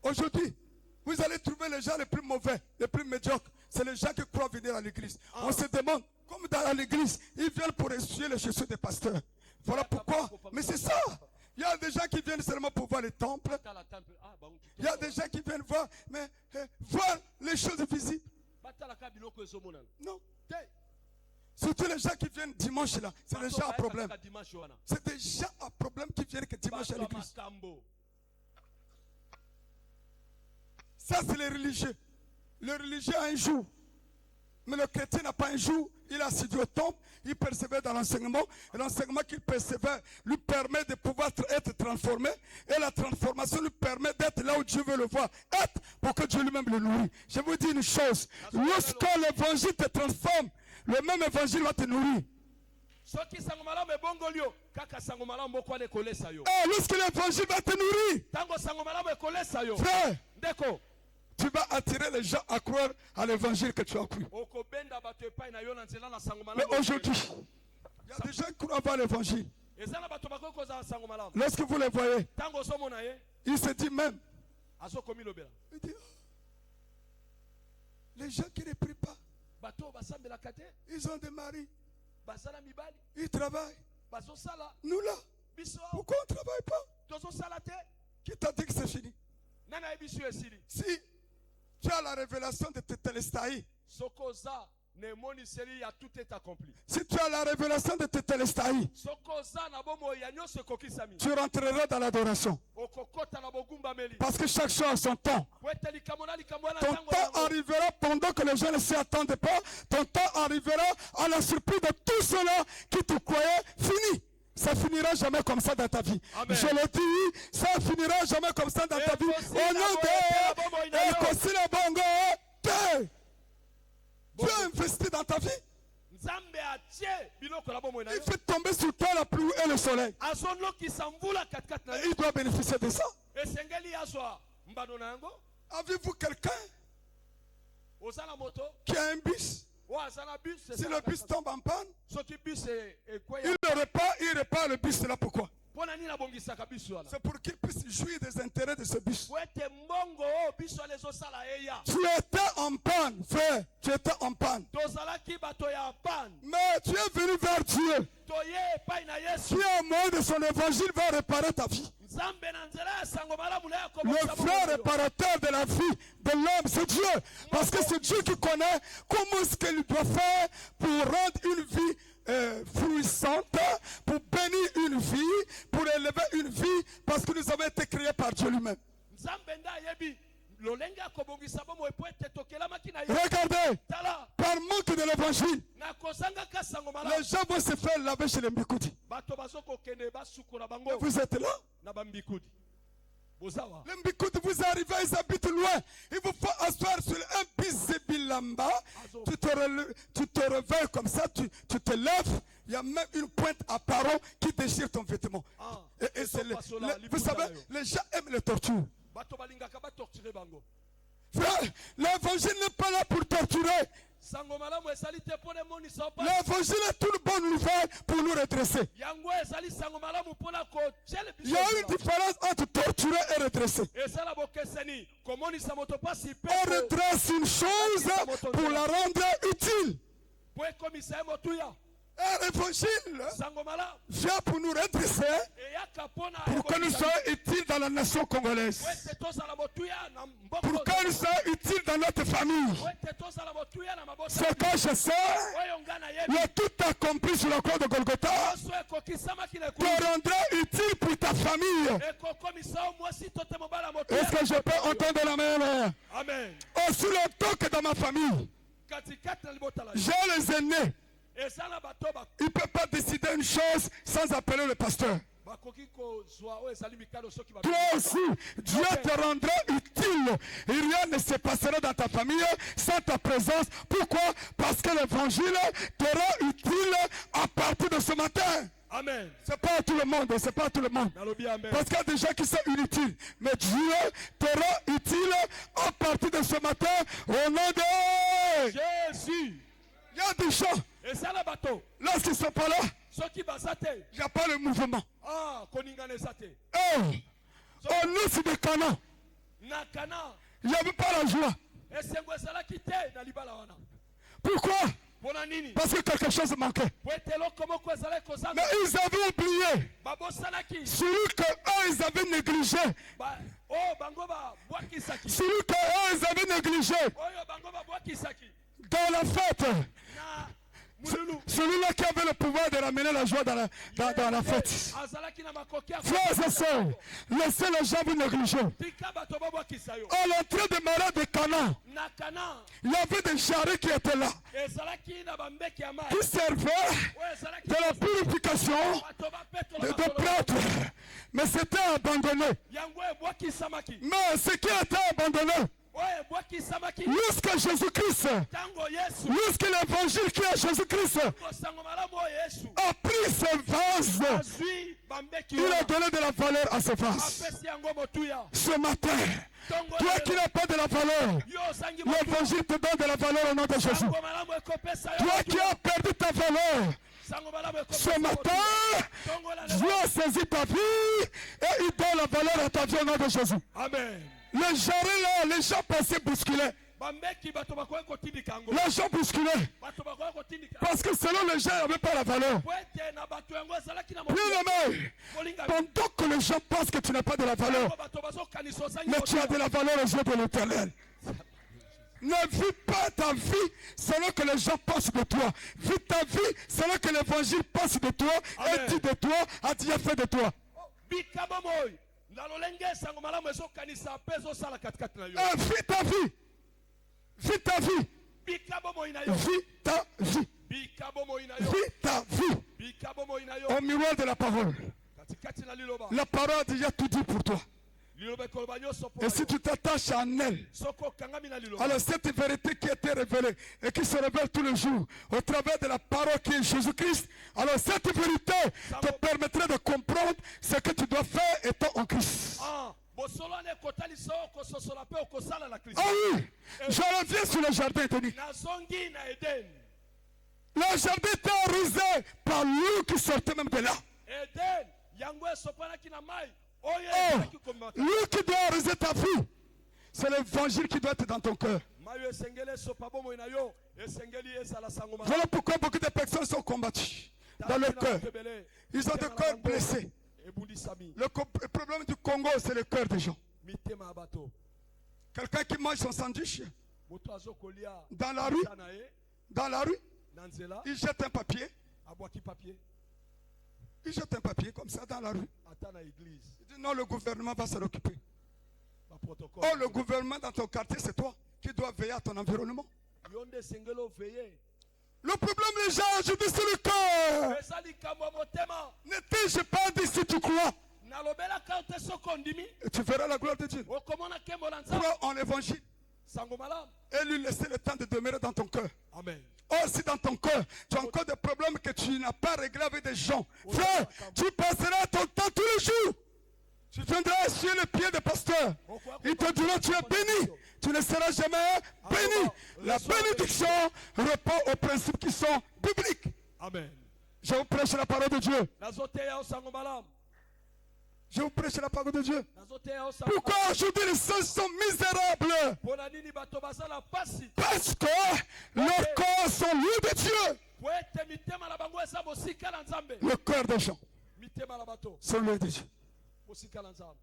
Aujourd'hui, vous allez trouver les gens les plus mauvais, les plus médiocres. C'est les gens qui croient venir à l'église. On se demande, comme dans l'église, ils viennent pour essuyer les chaussures des pasteurs. Voilà pourquoi. Mais c'est ça. Il y a des gens qui viennent seulement pour voir les temples. Tala temple. Ah, bango Il y a des gens qui viennent voir, mais voir les choses visibles. batalaka biloko ezomonana. Non. Te. Surtout les gens qui viennent dimanche là. C'est Bato déjà un bayaka problème. kaka dimanche wana. C'est déjà un problème qui viennent que dimanche à Bato ya l'église. makambo. Ça, c'est les religieux. Le religieux a un jour. Mais le chrétien n'a pas un jour. Il a assidu au temple. Il persévère dans l'enseignement. Et l'enseignement qu'il persévère lui permet de pouvoir être transformé. Et la transformation lui permet d'être là où Dieu veut le voir. Être pour que Dieu lui-même le nourrit. Je vous dis une chose. Lorsque l'évangile te transforme, le même évangile va te nourrir. Soki sango malamu ebongoli yo, kaka sango malamu moko wana ekolesa yo. Et lorsque l'évangile va te nourrir, Tango sango malamu ekolesa yo. frère, Ndeko. tu vas attirer les gens à croire à l'évangile que tu as cru. Okobenda bato epai na yo na nzela na sango Mais malamu. aujourd'hui, il y a des gens qui croient à l'évangile. Eza na bato bakoki kozala sango malamu. Lorsque vous les voyez, Tango ozomona ye, il se dit même, azokomi lobela. il dit, oh, les gens qui ne prient pas, Bato basambelaka te, ils ont des maris, bazala mibali, ils travaillent. bazosala, Nous là, biso pourquoi on ne travaille pas? tozosala te. Qui t'a dit que c'est fini? Nana yebiso esili. Si tu as la révélation de Tétélestai, Sokoza nemoniseli ya tout est accompli. si tu as la révélation de Tétélestai, Sokoza na bomo ya nyonso ekokisami. tu rentreras dans l'adoration. Okokota na bogumbameli. Parce que chaque chose a son temps. Wete likambo na likambo na Ton tango temps yango. arrivera pendant que les gens ne s'y attendent pas. Ton temps arrivera à la surprise de tous ceux-là qui te croyaient fini. Ça finira jamais comme ça dans ta vie. Amen. Je le dis, ça finira jamais comme ça dans ta vie. Au nom de Ekosila Bongo, Dieu a investi dans ta vie. Nzambe atie biloko na bomo na Il yo. fait tomber sur toi la pluie et le soleil. Azolokisa mvula katikati na Et yo. il doit bénéficier de ça. Esengeli azwa mbano na yango. Avez-vous quelqu'un Oza na moto. qui a un bus? O aza na bus. Si le bus tombe en panne, Soki bus ekweya. il répare le bus. C'est là pourquoi? Pona nini abongisaka bus wana. C'est pour qu'il puisse jouir des intérêts de ce bus. Wete mbongo bus wana ezosala eya. Tu étais en panne, frère. Tu étais en panne. Tozalaki bato ya pan. Mais tu es venu vers Dieu. Toye epai na Yesu. Qui, au moyen de son évangile, va réparer ta vie. Nzambe na nzela ya sango malamu na Le vrai réparateur de la vie de l'homme, c'est Dieu. Parce que c'est Dieu qui connaît comment est-ce qu'il doit faire pour rendre une vie fruissante, pour bénir une vie, pour élever une vie, parce que nous avons été créés par Dieu lui-même. Nzambe nda yebi lolenge akobongisa bomo epo ete tokelamaki na ye. Regardez, Tala par manque de l'évangile, na kozangaka sango les malamu. gens vont se faire laver chez les Mbikoudi. Bato bazokokende basukola bango Vous êtes là? na bambikudi. Bozawa. Les Mbikoudi, vous arrivez, ils habitent loin. Il vous faut asseoir sur un bisebilamba. Tu te réveilles comme ça, tu te lèves. Il y a même une pointe à parole qui déchire ton vêtement. Ah. Et c'est vous savez, les gens aiment les tortures. Bato balingaka batorture bango. Frère, l'évangile n'est pas là pour torturer. Sango malamu esali te pona monisa pa. L'évangile est une bonne nouvelle pour nous redresser. Yango esali sango malamu pona ko chele Il y a une différence entre torturer et redresser. Esala bokeseni komonisa moto pasi pe. On redresse une chose pour la rendre utile. Po ekomisa motuya. Et l'évangile Sango malamu vient pour nous redresser, eyaka pona pour que nous soyons utiles dans la nation congolaise, wete tozala motuya na pour mboko. que nous soyons utiles dans notre famille. Wete tozala motuya na mabota. Ce que je sais, Oyo ngana yebi. le tout accompli sur la croix de Golgotha Oso ekokisama kile ku. te rendra utile pour ta famille. Ekokomisa mwasi tote mobala motuya. Est-ce que je peux entendre la main? Amen. Aussi longtemps que dans ma famille, Katikati na libota la. j'ai les aînés. Esala bato ba. Il ne peut pas décider une chose sans appeler le pasteur. Bakoki ko zwa o esali mikalo soki ba. Toi aussi, Dieu te rendra utile. Et rien ne se passera dans ta famille sans ta présence. Pourquoi? Parce que l'évangile te rend utile à partir de ce matin. Amen. C'est pas à tout le monde, c'est pas à tout le monde. Nalobi amen. Parce qu'il y a des gens qui sont inutiles. Mais Dieu te rend utile à partir de ce matin au nom de Jésus. Il y a des gens, Esala bato. lorsqu'ils ne sont pas là, Soki basate. il n'y a pas le mouvement. Ah, koningana esate. Oh, au nous de Canaan, Nakana. il n'y avait pas la joie. Esengo esala kite na libala wana. Pourquoi? Mpona nini? Parce que quelque chose manquait. Po ete eloko moko ezalaki kozanga. Mais ils avaient oublié Babosanaki. celui que eux ils avaient négligé. Oyo bango babwakisaki. Celui que eux ils avaient négligé Oyo bango babwakisaki. dans la fête. Na mululu. Celui-là qui avait le pouvoir de ramener la joie dans la fête. Azalaki na makoki ya Frères et sœurs, laissez les gens vous négliger. tika bato babwakisa yo. À l'entrée de Marie de Cana, Na Kana il y avait des charrettes qui étaient là, ezalaki na bambeki ya mai. qui servaient Oyo ezalaki de la purification bato bapetola de bakolo. prêtres. Mais c'était abandonné. Yango ebwakisamaki. Mais ce qui était abandonné, Oyo ebwakisamaki. lorsque Jésus-Christ, Tango Yesu. lorsque l'évangile qui est Jésus-Christ Kosango malamu oyo Yesu. a pris ses vases, Azwi bambeki il a wana. donné de la valeur à ses vases. Apesi yango motuya. Ce matin, Tongo toi qui n'as pas de la valeur, yo osangi motuya. l'évangile te donne de la valeur au nom de Jésus. Sango malamu ekopesa yo Toi qui motuya. as perdu ta valeur, Sango malamu ekopesa ce matin, motuya. Tongo la Dieu a saisi ta vie et il donne la valeur à ta vie au nom de Jésus. Amen. Les jarrets là, les gens passaient bousculer. Bambeki bato bakoki kotindika yango. Les gens bousculaient. Bato bakoki kotindika. Parce que selon les gens, il n'y avait pas la valeur. Po ete na bato yango ezalaki na Bien motuya. aimé, Kolinga pendant que les gens pensent que tu n'as pas de la valeur, yango bato bazokanisa ozangi mais tu as de motuya. la valeur aux yeux de l'Éternel. Ne vis pas ta vie selon que les gens pensent de toi. Vis ta vie selon que l'évangile pense de toi Amen. et dit de toi, a Dieu fait de toi. Bikabo moi. Na lolenge sango malamu ezokanisa pe ezosala katikati na yo. Vis ta vie. Vis ta vie. Bikabo moi na yo. Vis ta vie. Bikabo moi na yo. Vis ta vie. Bikabo moi na yo. Au miroir de la parole. Katikati na liloba. La parole a déjà tout dit pour toi. Liloba ekoloba nyonso po Et si tu t'attaches à elle, soko okangami na liloba. alors cette vérité qui a été révélée et qui se révèle tous les jours au travers de la parole qui est Jésus-Christ, alors cette vérité te permettrait de comprendre ce que tu dois faire étant en Christ. Bosolo ane kotalisa okososola pe okosala na Kristo. Ah oui, je reviens sur le jardin, Tony. Nazongi na Eden. Le jardin était arrosé par l'eau qui sortait même de là. Eden yango esopanaki na mai. Oyo Oh, ezalaki komata. l'eau qui doit arroser ta vie, c'est l'évangile qui doit être dans ton cœur. Mayo esengeli esopa bomoi na yo. Esengeli ezala sango malamu. Voilà pourquoi beaucoup de personnes sont combattues dans leur cœur. Ils ont des cœurs blessés. Le problème du Congo, c'est le cœur des gens. Mitema bato. Quelqu'un qui mange son sandwich Moto azokolia dans la rue, nanzela il jette un papier. abwaki papier. Il jette un papier comme ça dans la rue. Ata na église. Il dit non, le gouvernement va s'en occuper. Ba protocole. Oh, le gouvernement dans ton quartier, c'est toi qui dois veiller à ton environnement. Yonde sengelo veiller. Le problème des gens aujourd'hui, c'est le cœur. Ezali kamwa motema. Ne t'ai-je pas dit si tu crois Nalobela kaute soko ndimi. et tu verras la gloire de Dieu. Okomona kembo na nzambe. Crois en l'évangile Sango malamu. et lui laisser le temps de demeurer dans ton cœur. Amen. Or, si dans ton cœur, tu as encore des problèmes que tu n'as pas réglés avec des gens, frère, tu passeras ton temps tous les jours. Tu viendras sur les pieds des pasteurs. Ils te diront, tu es béni. Tu ne seras jamais béni. La bénédiction répond aux principes qui sont bibliques. Amen. Je vous prêche la parole de Dieu. Nazoteya sango malamu. Je vous prêche la parole de Dieu. Nazoteya sango. Pourquoi aujourd'hui les saints sont misérables? Pona nini bato bazala pasi. Parce que leurs corps sont loin de Dieu. Po ete mitema na bango eza mosika na nzambe. Le cœur des gens Mitema na bato. sont loin de Dieu. Mosika na nzambe.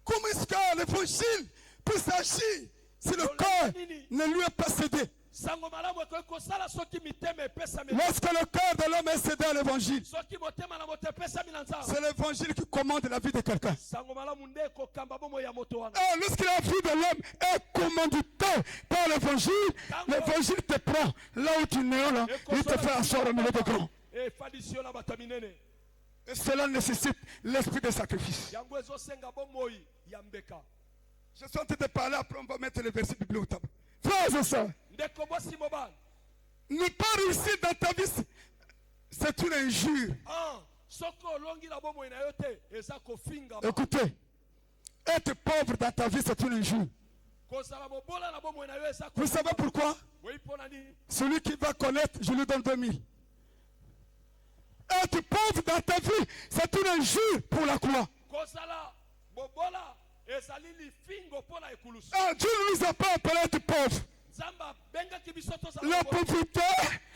Comment est-ce que l'évangile peut s'agir si le corps ne lui est pas cédé? Sango malamu ekoki kosala soki mitema epesami. Lorsque le cœur de l'homme est cédé à l'évangile, Soki motema na moto epesami na nzambe. c'est l'évangile qui commande la vie de quelqu'un. Sango malamu nde ekokamba bomoi ya moto wana. Et lorsque la vie de l'homme est commanditée par l'évangile, l'évangile te prend là où tu n'es là, il te fait asseoir au milieu des grands. Efadisi yo na bato ya minene. Et cela nécessite l'esprit de sacrifice. Yango ezosenga bomoi ya mbeka. Je suis en train de parler, après on va mettre les versets bibliques au table. Frères et sœurs, Ndeko bosi mobali. ne pas réussir dans ta vie, c'est une injure. Soko olongi na bomoi na yo te eza kofinga. Écoutez, être pauvre dans ta vie, c'est une injure. Kozala mobola na bomoi na yo eza Vous savez pourquoi? Oui pona nini? Celui qui va connaître, je lui donne 2000. Être pauvre dans ta vie, c'est une injure pour la croix. Kozala mobola ezali lifingo pona ekulusu. Dieu ne nous a pas appelé à être pauvres. Nzamba bengaki biso tozala La mobola. pauvreté,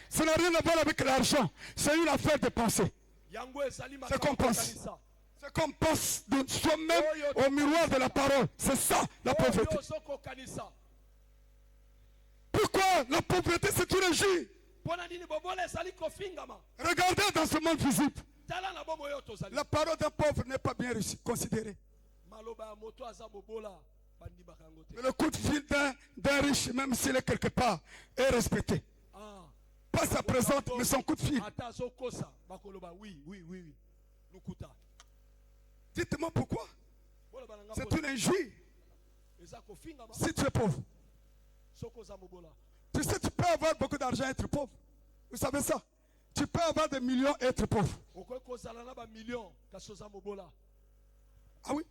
ça n'a rien à voir avec l'argent. C'est une affaire de pensée. Yango ezali C'est qu'on makambo pense. kokanisa. C'est qu'on pense de soi-même au miroir de la parole. C'est ça, la pauvreté. Oyo ozokokanisa. Pourquoi la pauvreté, c'est une injure? Mpona nini bobola ezali kofingama? Regardez dans ce monde visible. Tala na bomo oyo tozali. La parole d'un pauvre n'est pas bien reçue, considérée. Maloba ya moto aza bobola bandimaka yango te. Mais le coup de fil d'un riche, même s'il est quelque part, est respecté. Ah. Pas sa présence, mais son coup de fil. Ata azokosa bakoloba oui. Lukuta. Dites-moi pourquoi. Boloba na nga C'est mpona. une injure Eza kofingama. si tu es pauvre. Soko oza mobola. Tu sais, tu peux avoir beaucoup d'argent et être pauvre. Vous savez ça? Tu peux avoir des millions et être pauvre. Okoki kozala na ba million kasi oza mobola. Ah oui?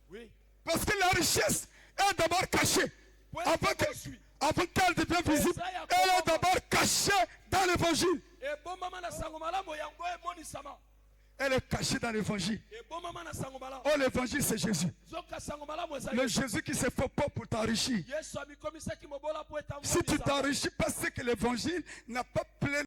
Oui. Parce que la richesse est d'abord cachée. Avant qu'elle devienne visible, elle est d'abord cachée dans l'évangile. Ebombama na sango malamu yango emonisama. Elle est cachée dans l'évangile. Ebombama na sango malamu. Oh, l'évangile, c'est Jésus. Zoka sango malamu ezali. Le Jésus qui se fait pauvre pour t'enrichir. Yesu amikomisaki mobola po etambo. Si tu t'enrichis parce que l'évangile n'a pas plein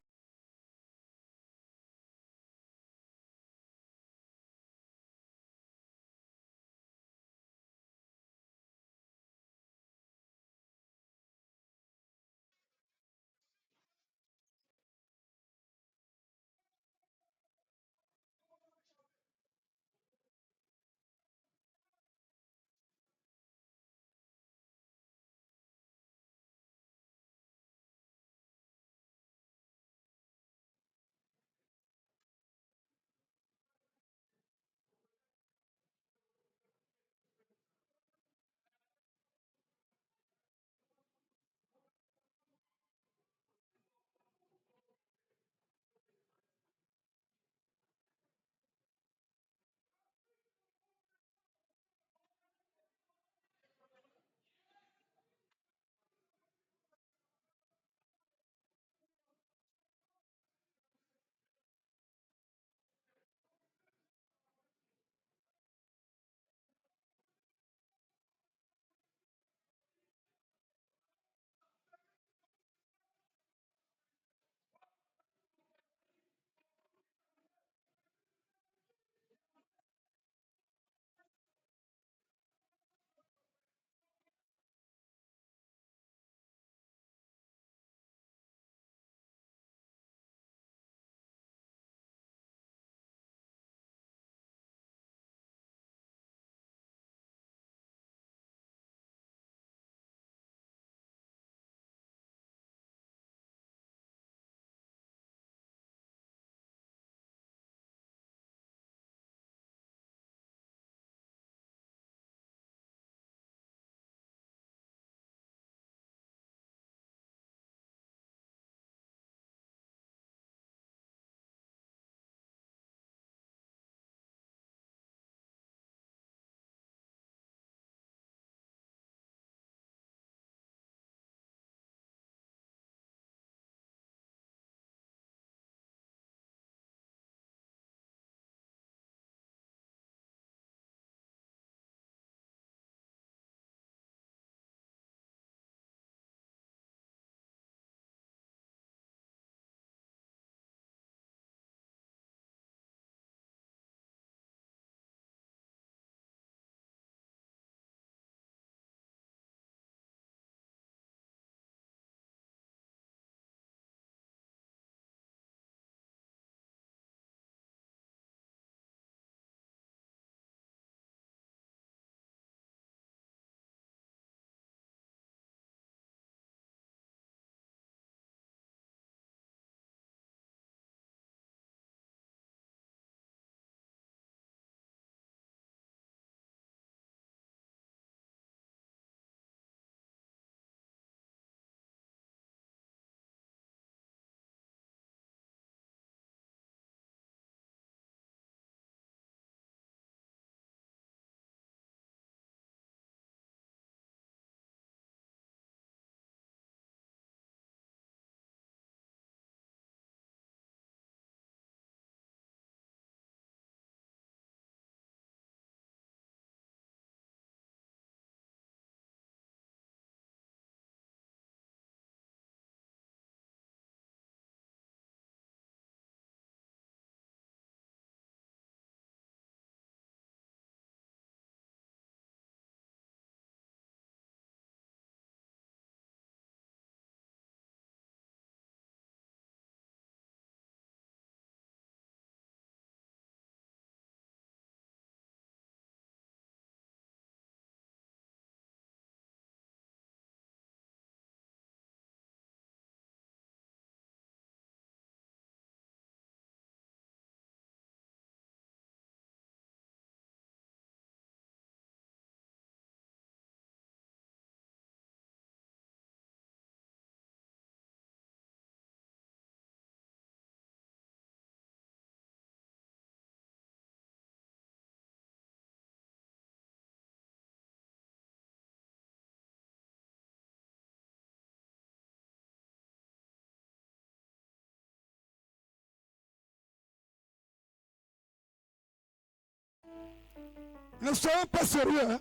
Ne soyons pas sérieux. Hein?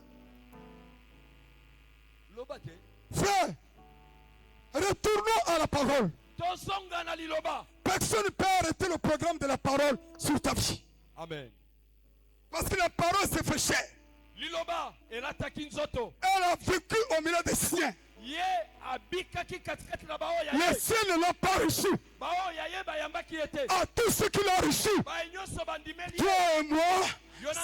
loba te Frère, retournons à la parole. tozonga na liloba. Personne ne peut arrêter le programme de la parole sur ta vie. Amen. Parce que la parole s'est fait chair. Liloba elataki nzoto. Elle a vécu au milieu des siens. Ye abikaki katikati na bao ya Les ye. siens ne l'ont pas reçu. Bao ya ye bayambaki ete. À tous ceux qui l'ont reçu, Ba nyonso bandimeli. toi et moi,